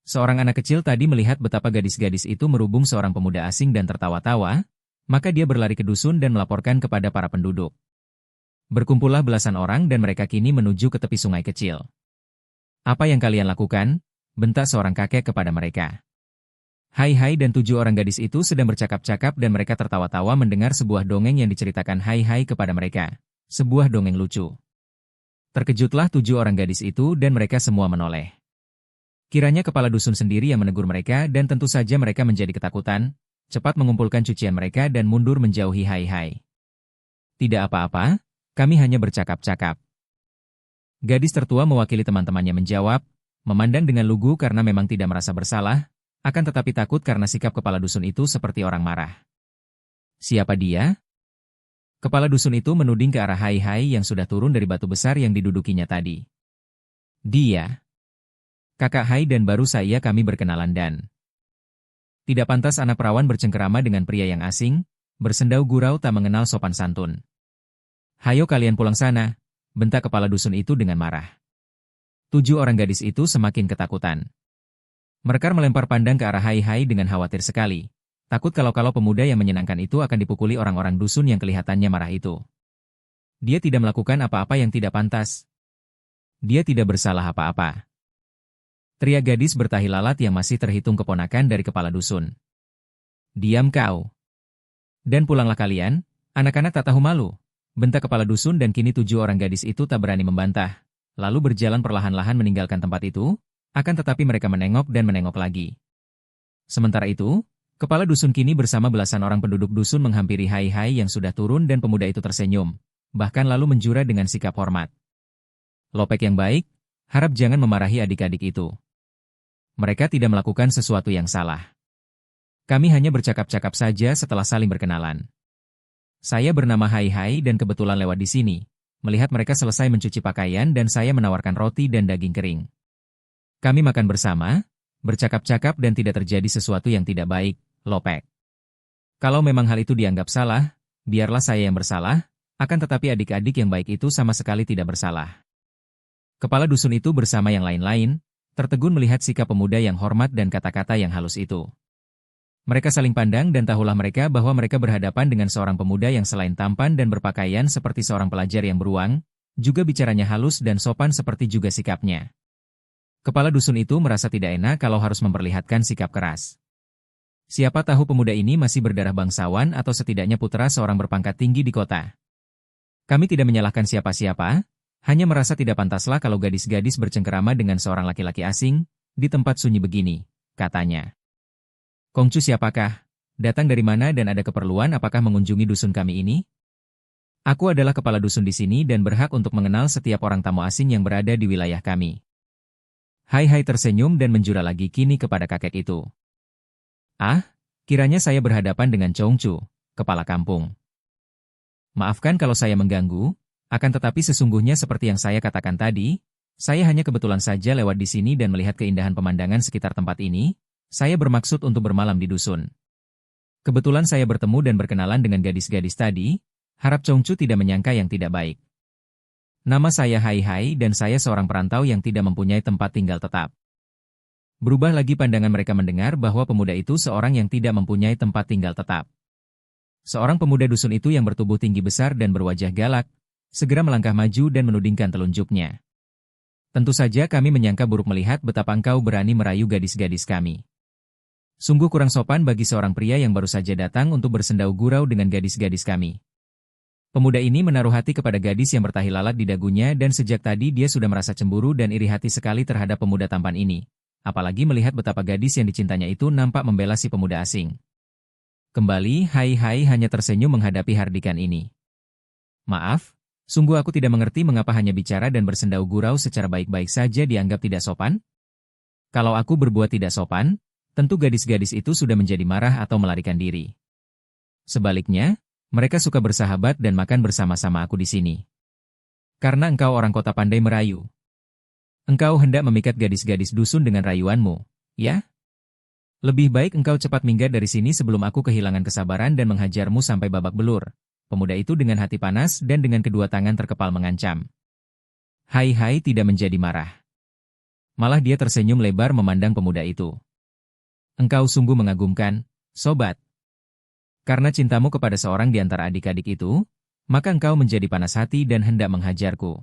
Seorang anak kecil tadi melihat betapa gadis-gadis itu merubung seorang pemuda asing dan tertawa-tawa, maka dia berlari ke dusun dan melaporkan kepada para penduduk. Berkumpullah belasan orang dan mereka kini menuju ke tepi sungai kecil. "Apa yang kalian lakukan?" bentak seorang kakek kepada mereka. Hai Hai dan 7 orang gadis itu sedang bercakap-cakap dan mereka tertawa-tawa mendengar sebuah dongeng yang diceritakan Hai Hai kepada mereka. Sebuah dongeng lucu. Terkejutlah 7 orang gadis itu dan mereka semua menoleh. Kiranya kepala dusun sendiri yang menegur mereka dan tentu saja mereka menjadi ketakutan, cepat mengumpulkan cucian mereka dan mundur menjauhi Hai Hai. "Tidak apa-apa, kami hanya bercakap-cakap." Gadis tertua mewakili teman-temannya menjawab, memandang dengan lugu karena memang tidak merasa bersalah, akan tetapi takut karena sikap kepala dusun itu seperti orang marah. "Siapa dia?" Kepala dusun itu menuding ke arah Hai Hai yang sudah turun dari batu besar yang didudukinya tadi. "Dia. Kakak Hai dan baru saya kami berkenalan dan..." Tidak pantas anak perawan bercengkerama dengan pria yang asing, bersendau gurau tak mengenal sopan santun. "Hayo kalian pulang sana," bentak kepala dusun itu dengan marah. 7 orang gadis itu semakin ketakutan. Mereka melempar pandang ke arah Hai Hai dengan khawatir sekali, takut kalau pemuda yang menyenangkan itu akan dipukuli orang-orang dusun yang kelihatannya marah itu. Dia tidak melakukan apa-apa yang tidak pantas. Dia tidak bersalah apa-apa. Teriak gadis bertahi lalat yang masih terhitung keponakan dari kepala dusun. "Diam kau. Dan pulanglah kalian, anak-anak tak tahu malu," bentak kepala dusun dan kini 7 orang gadis itu tak berani membantah, lalu berjalan perlahan-lahan meninggalkan tempat itu, akan tetapi mereka menengok dan menengok lagi. Sementara itu, kepala dusun kini bersama belasan orang penduduk dusun menghampiri Hai Hai yang sudah turun dan pemuda itu tersenyum, bahkan lalu menjura dengan sikap hormat. "Lopek yang baik, harap jangan memarahi adik-adik itu. Mereka tidak melakukan sesuatu yang salah. Kami hanya bercakap-cakap saja setelah saling berkenalan. Saya bernama Hai Hai dan kebetulan lewat di sini, melihat mereka selesai mencuci pakaian dan saya menawarkan roti dan daging kering. Kami makan bersama, bercakap-cakap dan tidak terjadi sesuatu yang tidak baik, Lopek. Kalau memang hal itu dianggap salah, biarlah saya yang bersalah, akan tetapi adik-adik yang baik itu sama sekali tidak bersalah." Kepala dusun itu bersama yang lain-lain, tertegun melihat sikap pemuda yang hormat dan kata-kata yang halus itu. Mereka saling pandang dan tahulah mereka bahwa mereka berhadapan dengan seorang pemuda yang selain tampan dan berpakaian seperti seorang pelajar yang beruang, juga bicaranya halus dan sopan seperti juga sikapnya. Kepala dusun itu merasa tidak enak kalau harus memperlihatkan sikap keras. Siapa tahu pemuda ini masih berdarah bangsawan atau setidaknya putra seorang berpangkat tinggi di kota. "Kami tidak menyalahkan siapa-siapa, hanya merasa tidak pantaslah kalau gadis-gadis bercengkerama dengan seorang laki-laki asing, di tempat sunyi begini," katanya. "Kongcu siapakah? Datang dari mana dan ada keperluan apakah mengunjungi dusun kami ini?" "Aku adalah kepala dusun di sini dan berhak untuk mengenal setiap orang tamu asing yang berada di wilayah kami." Hai Hai tersenyum dan menjura lagi kini kepada kakek itu. "Ah, kiranya saya berhadapan dengan Chongcu, kepala kampung. Maafkan kalau saya mengganggu, akan tetapi sesungguhnya seperti yang saya katakan tadi, saya hanya kebetulan saja lewat di sini dan melihat keindahan pemandangan sekitar tempat ini, saya bermaksud untuk bermalam di dusun. Kebetulan saya bertemu dan berkenalan dengan gadis-gadis tadi, Harap Chongchu tidak menyangka yang tidak baik. Nama saya Hai Hai dan saya seorang perantau yang tidak mempunyai tempat tinggal tetap. Berubah lagi pandangan mereka mendengar bahwa pemuda itu seorang yang tidak mempunyai tempat tinggal tetap. Seorang pemuda dusun itu yang bertubuh tinggi besar dan berwajah galak, segera melangkah maju dan menudingkan telunjuknya. Tentu saja kami menyangka buruk melihat betapa engkau berani merayu gadis-gadis kami. Sungguh kurang sopan bagi seorang pria yang baru saja datang untuk bersendau gurau dengan gadis-gadis kami. Pemuda ini menaruh hati kepada gadis yang bertahi lalat di dagunya dan sejak tadi dia sudah merasa cemburu dan iri hati sekali terhadap pemuda tampan ini. Apalagi melihat betapa gadis yang dicintanya itu nampak membela si pemuda asing. Kembali, Hai Hai hanya tersenyum menghadapi hardikan ini. Maaf, sungguh aku tidak mengerti mengapa hanya bicara dan bersendau gurau secara baik-baik saja dianggap tidak sopan? Kalau aku berbuat tidak sopan, tentu gadis-gadis itu sudah menjadi marah atau melarikan diri. Sebaliknya, mereka suka bersahabat dan makan bersama-sama aku di sini. Karena engkau orang kota pandai merayu. Engkau hendak memikat gadis-gadis dusun dengan rayuanmu, ya? Lebih baik engkau cepat minggat dari sini sebelum aku kehilangan kesabaran dan menghajarmu sampai babak belur. Pemuda itu dengan hati panas dan dengan kedua tangan terkepal mengancam. Hai Hai tidak menjadi marah. Malah dia tersenyum lebar memandang pemuda itu. Engkau sungguh mengagumkan, sobat. Karena cintamu kepada seorang di antara adik-adik itu, maka engkau menjadi panas hati dan hendak menghajarku.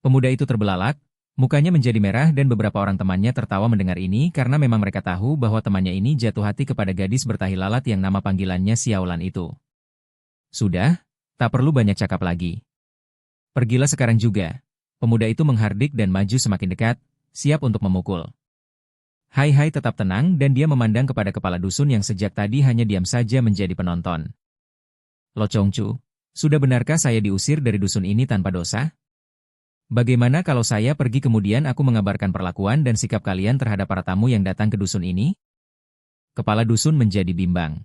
Pemuda itu terbelalak. Mukanya menjadi merah dan beberapa orang temannya tertawa mendengar ini karena memang mereka tahu bahwa temannya ini jatuh hati kepada gadis bertahi lalat yang nama panggilannya Xiaolan itu. Sudah, tak perlu banyak cakap lagi. Pergilah sekarang juga. Pemuda itu menghardik dan maju semakin dekat, siap untuk memukul. Hai Hai tetap tenang dan dia memandang kepada kepala dusun yang sejak tadi hanya diam saja menjadi penonton. Lo Chongchu, sudah benarkah saya diusir dari dusun ini tanpa dosa? Bagaimana kalau saya pergi kemudian aku mengabarkan perlakuan dan sikap kalian terhadap para tamu yang datang ke dusun ini? Kepala dusun menjadi bimbang.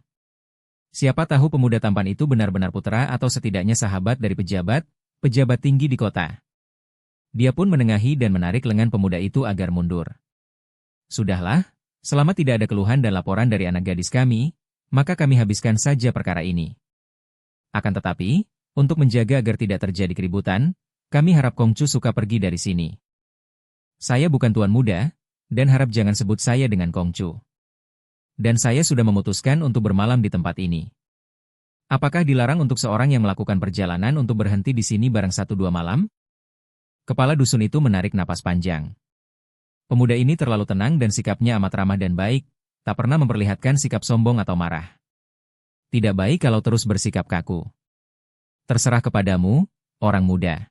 Siapa tahu pemuda tampan itu benar-benar putra atau setidaknya sahabat dari pejabat tinggi di kota. Dia pun menengahi dan menarik lengan pemuda itu agar mundur. Sudahlah, selama tidak ada keluhan dan laporan dari anak gadis kami, maka kami habiskan saja perkara ini. Akan tetapi, untuk menjaga agar tidak terjadi keributan, kami harap Kongcu suka pergi dari sini. Saya bukan tuan muda, dan harap jangan sebut saya dengan Kongcu. Dan saya sudah memutuskan untuk bermalam di tempat ini. Apakah dilarang untuk seorang yang melakukan perjalanan untuk berhenti di sini barang 1-2 malam? Kepala dusun itu menarik napas panjang. Pemuda ini terlalu tenang dan sikapnya amat ramah dan baik, tak pernah memperlihatkan sikap sombong atau marah. Tidak baik kalau terus bersikap kaku. Terserah kepadamu, orang muda.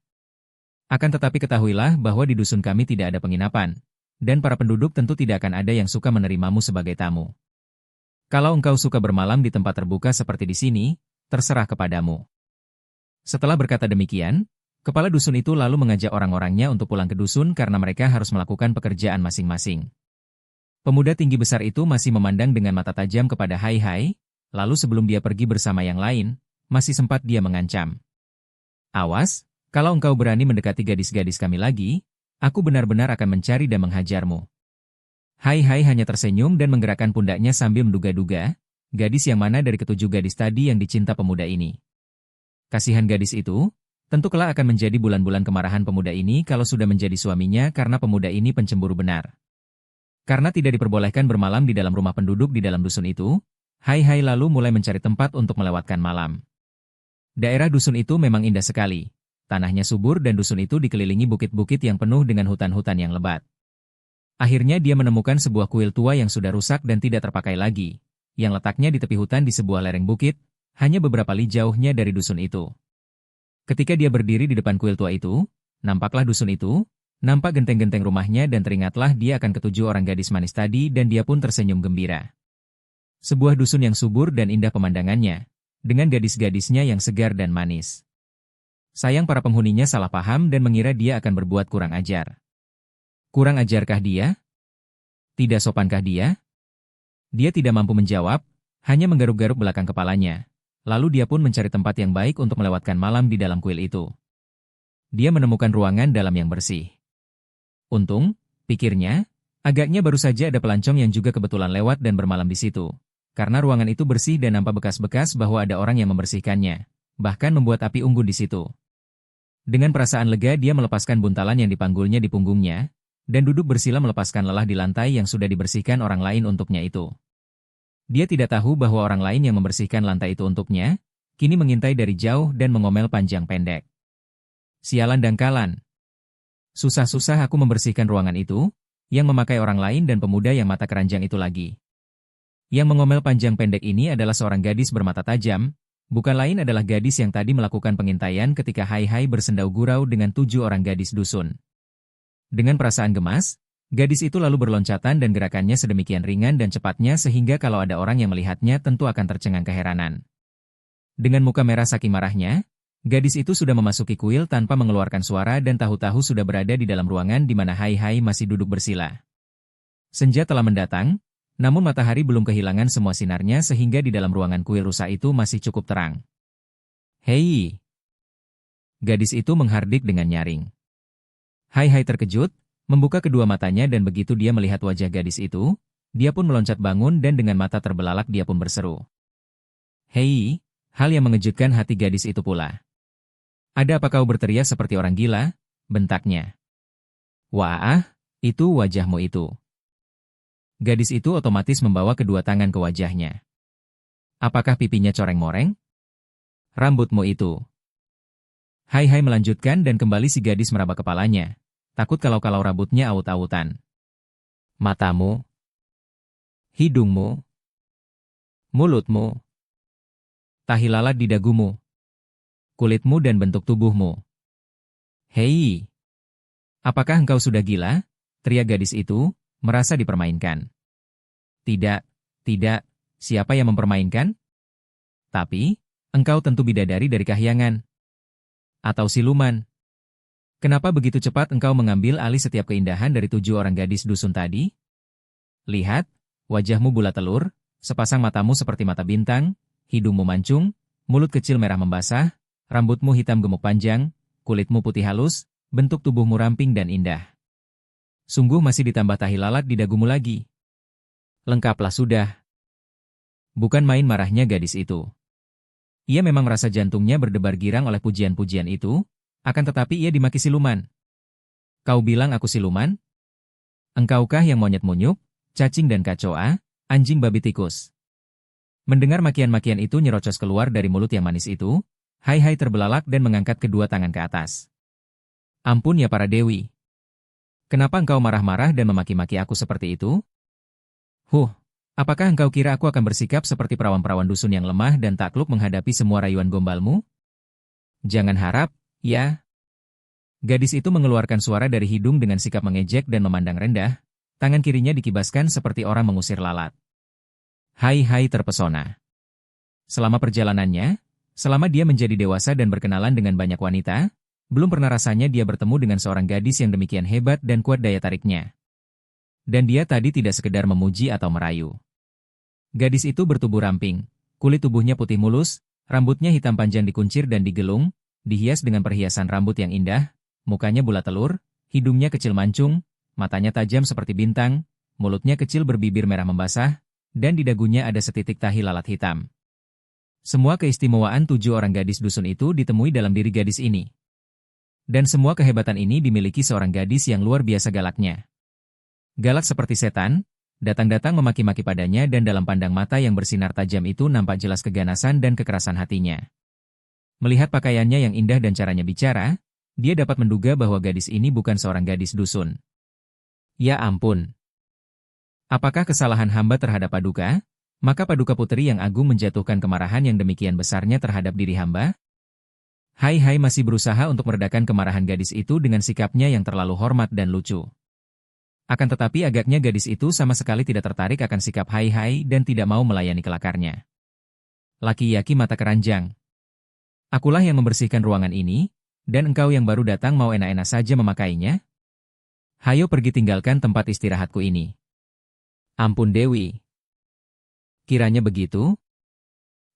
Akan tetapi ketahuilah bahwa di dusun kami tidak ada penginapan, dan para penduduk tentu tidak akan ada yang suka menerimamu sebagai tamu. Kalau engkau suka bermalam di tempat terbuka seperti di sini, terserah kepadamu. Setelah berkata demikian, kepala dusun itu lalu mengajak orang-orangnya untuk pulang ke dusun karena mereka harus melakukan pekerjaan masing-masing. Pemuda tinggi besar itu masih memandang dengan mata tajam kepada Hai Hai, lalu sebelum dia pergi bersama yang lain, masih sempat dia mengancam. Awas! Kalau engkau berani mendekati gadis-gadis kami lagi, aku benar-benar akan mencari dan menghajarmu. Hai Hai hanya tersenyum dan menggerakkan pundaknya sambil menduga-duga, gadis yang mana dari ketujuh gadis tadi yang dicinta pemuda ini. Kasihan gadis itu, tentu kelak akan menjadi bulan-bulan kemarahan pemuda ini kalau sudah menjadi suaminya karena pemuda ini pencemburu benar. Karena tidak diperbolehkan bermalam di dalam rumah penduduk di dalam dusun itu, Hai Hai lalu mulai mencari tempat untuk melewatkan malam. Daerah dusun itu memang indah sekali. Tanahnya subur dan dusun itu dikelilingi bukit-bukit yang penuh dengan hutan-hutan yang lebat. Akhirnya dia menemukan sebuah kuil tua yang sudah rusak dan tidak terpakai lagi, yang letaknya di tepi hutan di sebuah lereng bukit, hanya beberapa li jauhnya dari dusun itu. Ketika dia berdiri di depan kuil tua itu, nampaklah dusun itu, nampak genteng-genteng rumahnya dan teringatlah dia akan ketujuh orang gadis manis tadi dan dia pun tersenyum gembira. Sebuah dusun yang subur dan indah pemandangannya, dengan gadis-gadisnya yang segar dan manis. Sayang para penghuninya salah paham dan mengira dia akan berbuat kurang ajar. Kurang ajarkah dia? Tidak sopankah dia? Dia tidak mampu menjawab, hanya menggaruk-garuk belakang kepalanya. Lalu dia pun mencari tempat yang baik untuk melewatkan malam di dalam kuil itu. Dia menemukan ruangan dalam yang bersih. Untung, pikirnya, agaknya baru saja ada pelancong yang juga kebetulan lewat dan bermalam di situ. Karena ruangan itu bersih dan nampak bekas-bekas bahwa ada orang yang membersihkannya. bahkan membuat api unggun di situ. Dengan perasaan lega dia melepaskan buntalan yang dipanggulnya di punggungnya, dan duduk bersila melepaskan lelah di lantai yang sudah dibersihkan orang lain untuknya itu. Dia tidak tahu bahwa orang lain yang membersihkan lantai itu untuknya, kini mengintai dari jauh dan mengomel panjang pendek. Sialan dangkalan. Susah-susah aku membersihkan ruangan itu, yang memakai orang lain dan pemuda yang mata keranjang itu lagi. Yang mengomel panjang pendek ini adalah seorang gadis bermata tajam, bukan lain adalah gadis yang tadi melakukan pengintaian ketika Hai Hai bersendau gurau dengan 7 orang gadis dusun. Dengan perasaan gemas, gadis itu lalu berloncatan dan gerakannya sedemikian ringan dan cepatnya sehingga kalau ada orang yang melihatnya tentu akan tercengang keheranan. Dengan muka merah saking marahnya, gadis itu sudah memasuki kuil tanpa mengeluarkan suara dan tahu-tahu sudah berada di dalam ruangan di mana Hai Hai masih duduk bersila. Senja telah mendatang, namun matahari belum kehilangan semua sinarnya sehingga di dalam ruangan kuil rusa itu masih cukup terang. Hei! Gadis itu menghardik dengan nyaring. Hai Hai terkejut, membuka kedua matanya dan begitu dia melihat wajah gadis itu, dia pun meloncat bangun dan dengan mata terbelalak dia pun berseru. Hei! Hal yang mengejutkan hati gadis itu pula. Ada apa kau berteriak seperti orang gila? Bentaknya. Wah, itu wajahmu itu. Gadis itu otomatis membawa kedua tangan ke wajahnya. Apakah pipinya coreng-moreng? Rambutmu itu. Hai Hai melanjutkan dan kembali si gadis meraba kepalanya. Takut kalau rambutnya aut-autan. Matamu. Hidungmu. Mulutmu. Tahi lalat di dagumu. Kulitmu dan bentuk tubuhmu. Hei! Apakah engkau sudah gila? Teriak gadis itu, merasa dipermainkan. Tidak, siapa yang mempermainkan? Tapi, engkau tentu bidadari dari kahyangan. Atau siluman. Kenapa begitu cepat engkau mengambil alih setiap keindahan dari 7 orang gadis dusun tadi? Lihat, wajahmu bulat telur, sepasang matamu seperti mata bintang, hidungmu mancung, mulut kecil merah membasah, rambutmu hitam gemuk panjang, kulitmu putih halus, bentuk tubuhmu ramping dan indah. Sungguh masih ditambah tahi lalat di dagumu lagi. Lengkaplah sudah. Bukan main marahnya gadis itu. Ia memang merasa jantungnya berdebar girang oleh pujian-pujian itu, akan tetapi ia dimaki siluman. Kau bilang aku siluman? Engkaukah yang monyet-munyuk, cacing dan kacoa, anjing babi tikus? Mendengar makian-makian itu nyerocos keluar dari mulut yang manis itu, Hai Hai terbelalak dan mengangkat kedua tangan ke atas. Ampun ya para dewi. Kenapa engkau marah-marah dan memaki-maki aku seperti itu? Apakah engkau kira aku akan bersikap seperti perawan-perawan dusun yang lemah dan takluk menghadapi semua rayuan gombalmu? Jangan harap, ya. Gadis itu mengeluarkan suara dari hidung dengan sikap mengejek dan memandang rendah, tangan kirinya dikibaskan seperti orang mengusir lalat. Hai Hai terpesona. Selama perjalanannya, selama dia menjadi dewasa dan berkenalan dengan banyak wanita, belum pernah rasanya dia bertemu dengan seorang gadis yang demikian hebat dan kuat daya tariknya. Dan dia tadi tidak sekedar memuji atau merayu. Gadis itu bertubuh ramping, kulit tubuhnya putih mulus, rambutnya hitam panjang dikuncir dan digelung, dihias dengan perhiasan rambut yang indah, mukanya bulat telur, hidungnya kecil mancung, matanya tajam seperti bintang, mulutnya kecil berbibir merah membasah, dan di dagunya ada setitik tahi lalat hitam. Semua keistimewaan 7 orang gadis dusun itu ditemui dalam diri gadis ini. Dan semua kehebatan ini dimiliki seorang gadis yang luar biasa galaknya. Galak seperti setan, datang-datang memaki-maki padanya dan dalam pandang mata yang bersinar tajam itu nampak jelas keganasan dan kekerasan hatinya. Melihat pakaiannya yang indah dan caranya bicara, dia dapat menduga bahwa gadis ini bukan seorang gadis dusun. Ya ampun. Apakah kesalahan hamba terhadap Paduka? Maka Paduka Putri yang agung menjatuhkan kemarahan yang demikian besarnya terhadap diri hamba? Hai Hai masih berusaha untuk meredakan kemarahan gadis itu dengan sikapnya yang terlalu hormat dan lucu. Akan tetapi agaknya gadis itu sama sekali tidak tertarik akan sikap Hai Hai dan tidak mau melayani kelakarnya. Laki-laki mata keranjang. Akulah yang membersihkan ruangan ini, dan engkau yang baru datang mau enak-enak saja memakainya? Hayo pergi tinggalkan tempat istirahatku ini. Ampun Dewi. Kiranya begitu?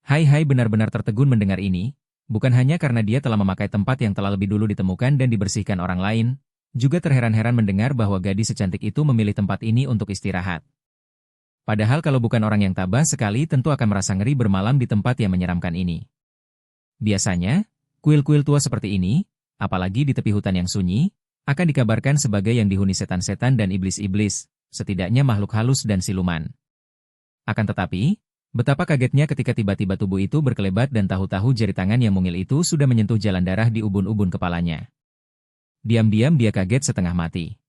Hai Hai benar-benar tertegun mendengar ini. Bukan hanya karena dia telah memakai tempat yang telah lebih dulu ditemukan dan dibersihkan orang lain, juga terheran-heran mendengar bahwa gadis secantik itu memilih tempat ini untuk istirahat. Padahal kalau bukan orang yang tabah sekali tentu akan merasa ngeri bermalam di tempat yang menyeramkan ini. Biasanya, kuil-kuil tua seperti ini, apalagi di tepi hutan yang sunyi, akan dikabarkan sebagai yang dihuni setan-setan dan iblis-iblis, setidaknya makhluk halus dan siluman. Akan tetapi, betapa kagetnya ketika tiba-tiba tubuh itu berkelebat dan tahu-tahu jari tangan yang mungil itu sudah menyentuh jalan darah di ubun-ubun kepalanya. Diam-diam dia kaget setengah mati.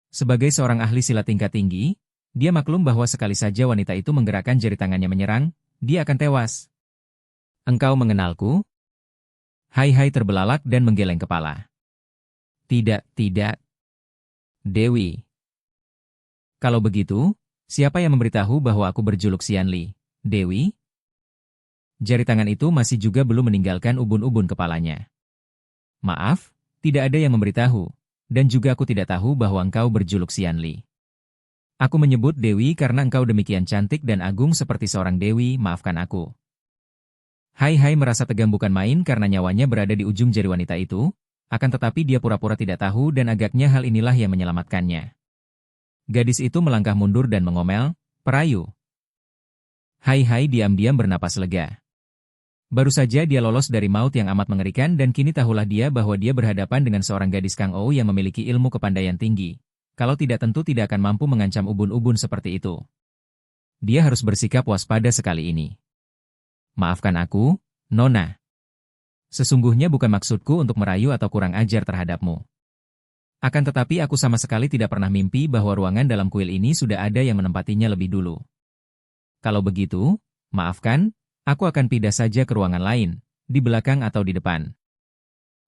Sebagai seorang ahli silat tingkat tinggi, dia maklum bahwa sekali saja wanita itu menggerakkan jari tangannya menyerang, dia akan tewas. Engkau mengenalku? Hai terbelalak dan menggeleng kepala. Tidak. Dewi. Kalau begitu, siapa yang memberitahu bahwa aku berjuluk Xianli, Dewi? Jari tangan itu masih juga belum meninggalkan ubun-ubun kepalanya. Maaf, tidak ada yang memberitahu, dan juga aku tidak tahu bahwa engkau berjuluk Xianli. Aku menyebut Dewi karena engkau demikian cantik dan agung seperti seorang Dewi, maafkan aku. Hai merasa tegang bukan main karena nyawanya berada di ujung jari wanita itu, akan tetapi dia pura-pura tidak tahu dan agaknya hal inilah yang menyelamatkannya. Gadis itu melangkah mundur dan mengomel, "Perayu." Hai diam-diam bernapas lega. Baru saja dia lolos dari maut yang amat mengerikan dan kini tahulah dia bahwa dia berhadapan dengan seorang gadis Kang Ou yang memiliki ilmu kepandaian tinggi. Kalau tidak tentu tidak akan mampu mengancam ubun-ubun seperti itu. Dia harus bersikap waspada sekali ini. Maafkan aku, Nona. Sesungguhnya bukan maksudku untuk merayu atau kurang ajar terhadapmu. Akan tetapi aku sama sekali tidak pernah mimpi bahwa ruangan dalam kuil ini sudah ada yang menempatinya lebih dulu. Kalau begitu, maafkan, aku akan pindah saja ke ruangan lain, di belakang atau di depan.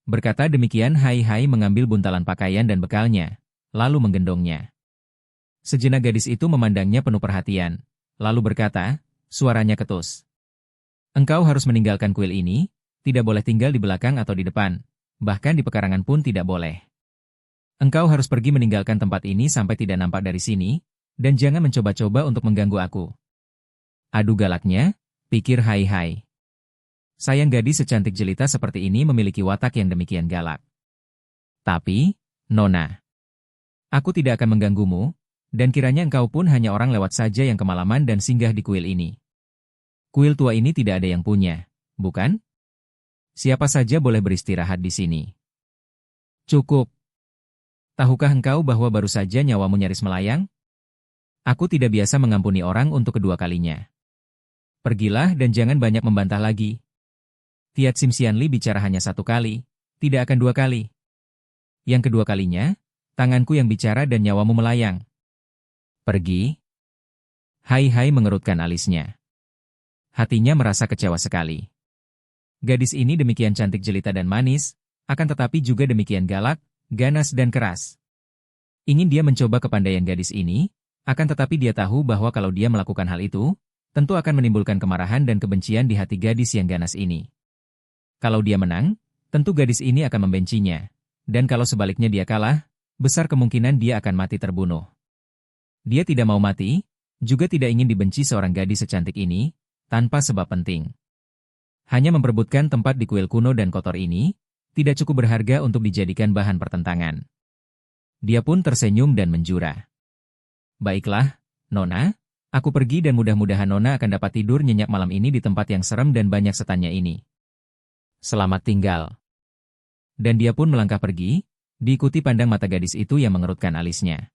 Berkata demikian Hai mengambil buntalan pakaian dan bekalnya, lalu menggendongnya. Sejenak gadis itu memandangnya penuh perhatian, lalu berkata, suaranya ketus. Engkau harus meninggalkan kuil ini, tidak boleh tinggal di belakang atau di depan, bahkan di pekarangan pun tidak boleh. Engkau harus pergi meninggalkan tempat ini sampai tidak nampak dari sini, dan jangan mencoba-coba untuk mengganggu aku. Aduh galaknya, pikir Hai. Sayang gadis secantik jelita seperti ini memiliki watak yang demikian galak. Tapi, Nona, aku tidak akan mengganggumu, dan kiranya engkau pun hanya orang lewat saja yang kemalaman dan singgah di kuil ini. Kuil tua ini tidak ada yang punya, bukan? Siapa saja boleh beristirahat di sini. Cukup. Tahukah engkau bahwa baru saja nyawamu nyaris melayang? Aku tidak biasa mengampuni orang untuk kedua kalinya. Pergilah dan jangan banyak membantah lagi. Tiat Sim Xianli bicara hanya satu kali, tidak akan dua kali. Yang kedua kalinya, tanganku yang bicara dan nyawamu melayang. Pergi. Hai mengerutkan alisnya. Hatinya merasa kecewa sekali. Gadis ini demikian cantik jelita dan manis, akan tetapi juga demikian galak, ganas dan keras. Ingin dia mencoba kepandaian gadis ini, akan tetapi dia tahu bahwa kalau dia melakukan hal itu, tentu akan menimbulkan kemarahan dan kebencian di hati gadis yang ganas ini. Kalau dia menang, tentu gadis ini akan membencinya, dan kalau sebaliknya dia kalah, besar kemungkinan dia akan mati terbunuh. Dia tidak mau mati, juga tidak ingin dibenci seorang gadis secantik ini, tanpa sebab penting. Hanya memperebutkan tempat di kuil kuno dan kotor ini, tidak cukup berharga untuk dijadikan bahan pertentangan. Dia pun tersenyum dan menjura. Baiklah, Nona, aku pergi dan mudah-mudahan Nona akan dapat tidur nyenyak malam ini di tempat yang serem dan banyak setannya ini. Selamat tinggal. Dan dia pun melangkah pergi, diikuti pandang mata gadis itu yang mengerutkan alisnya.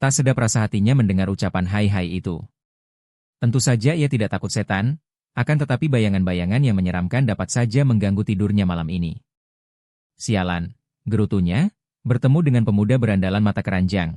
Tak sedap rasa hatinya mendengar ucapan Hai itu. Tentu saja ia tidak takut setan, akan tetapi bayangan-bayangan yang menyeramkan dapat saja mengganggu tidurnya malam ini. Sialan, gerutunya, bertemu dengan pemuda berandalan mata keranjang,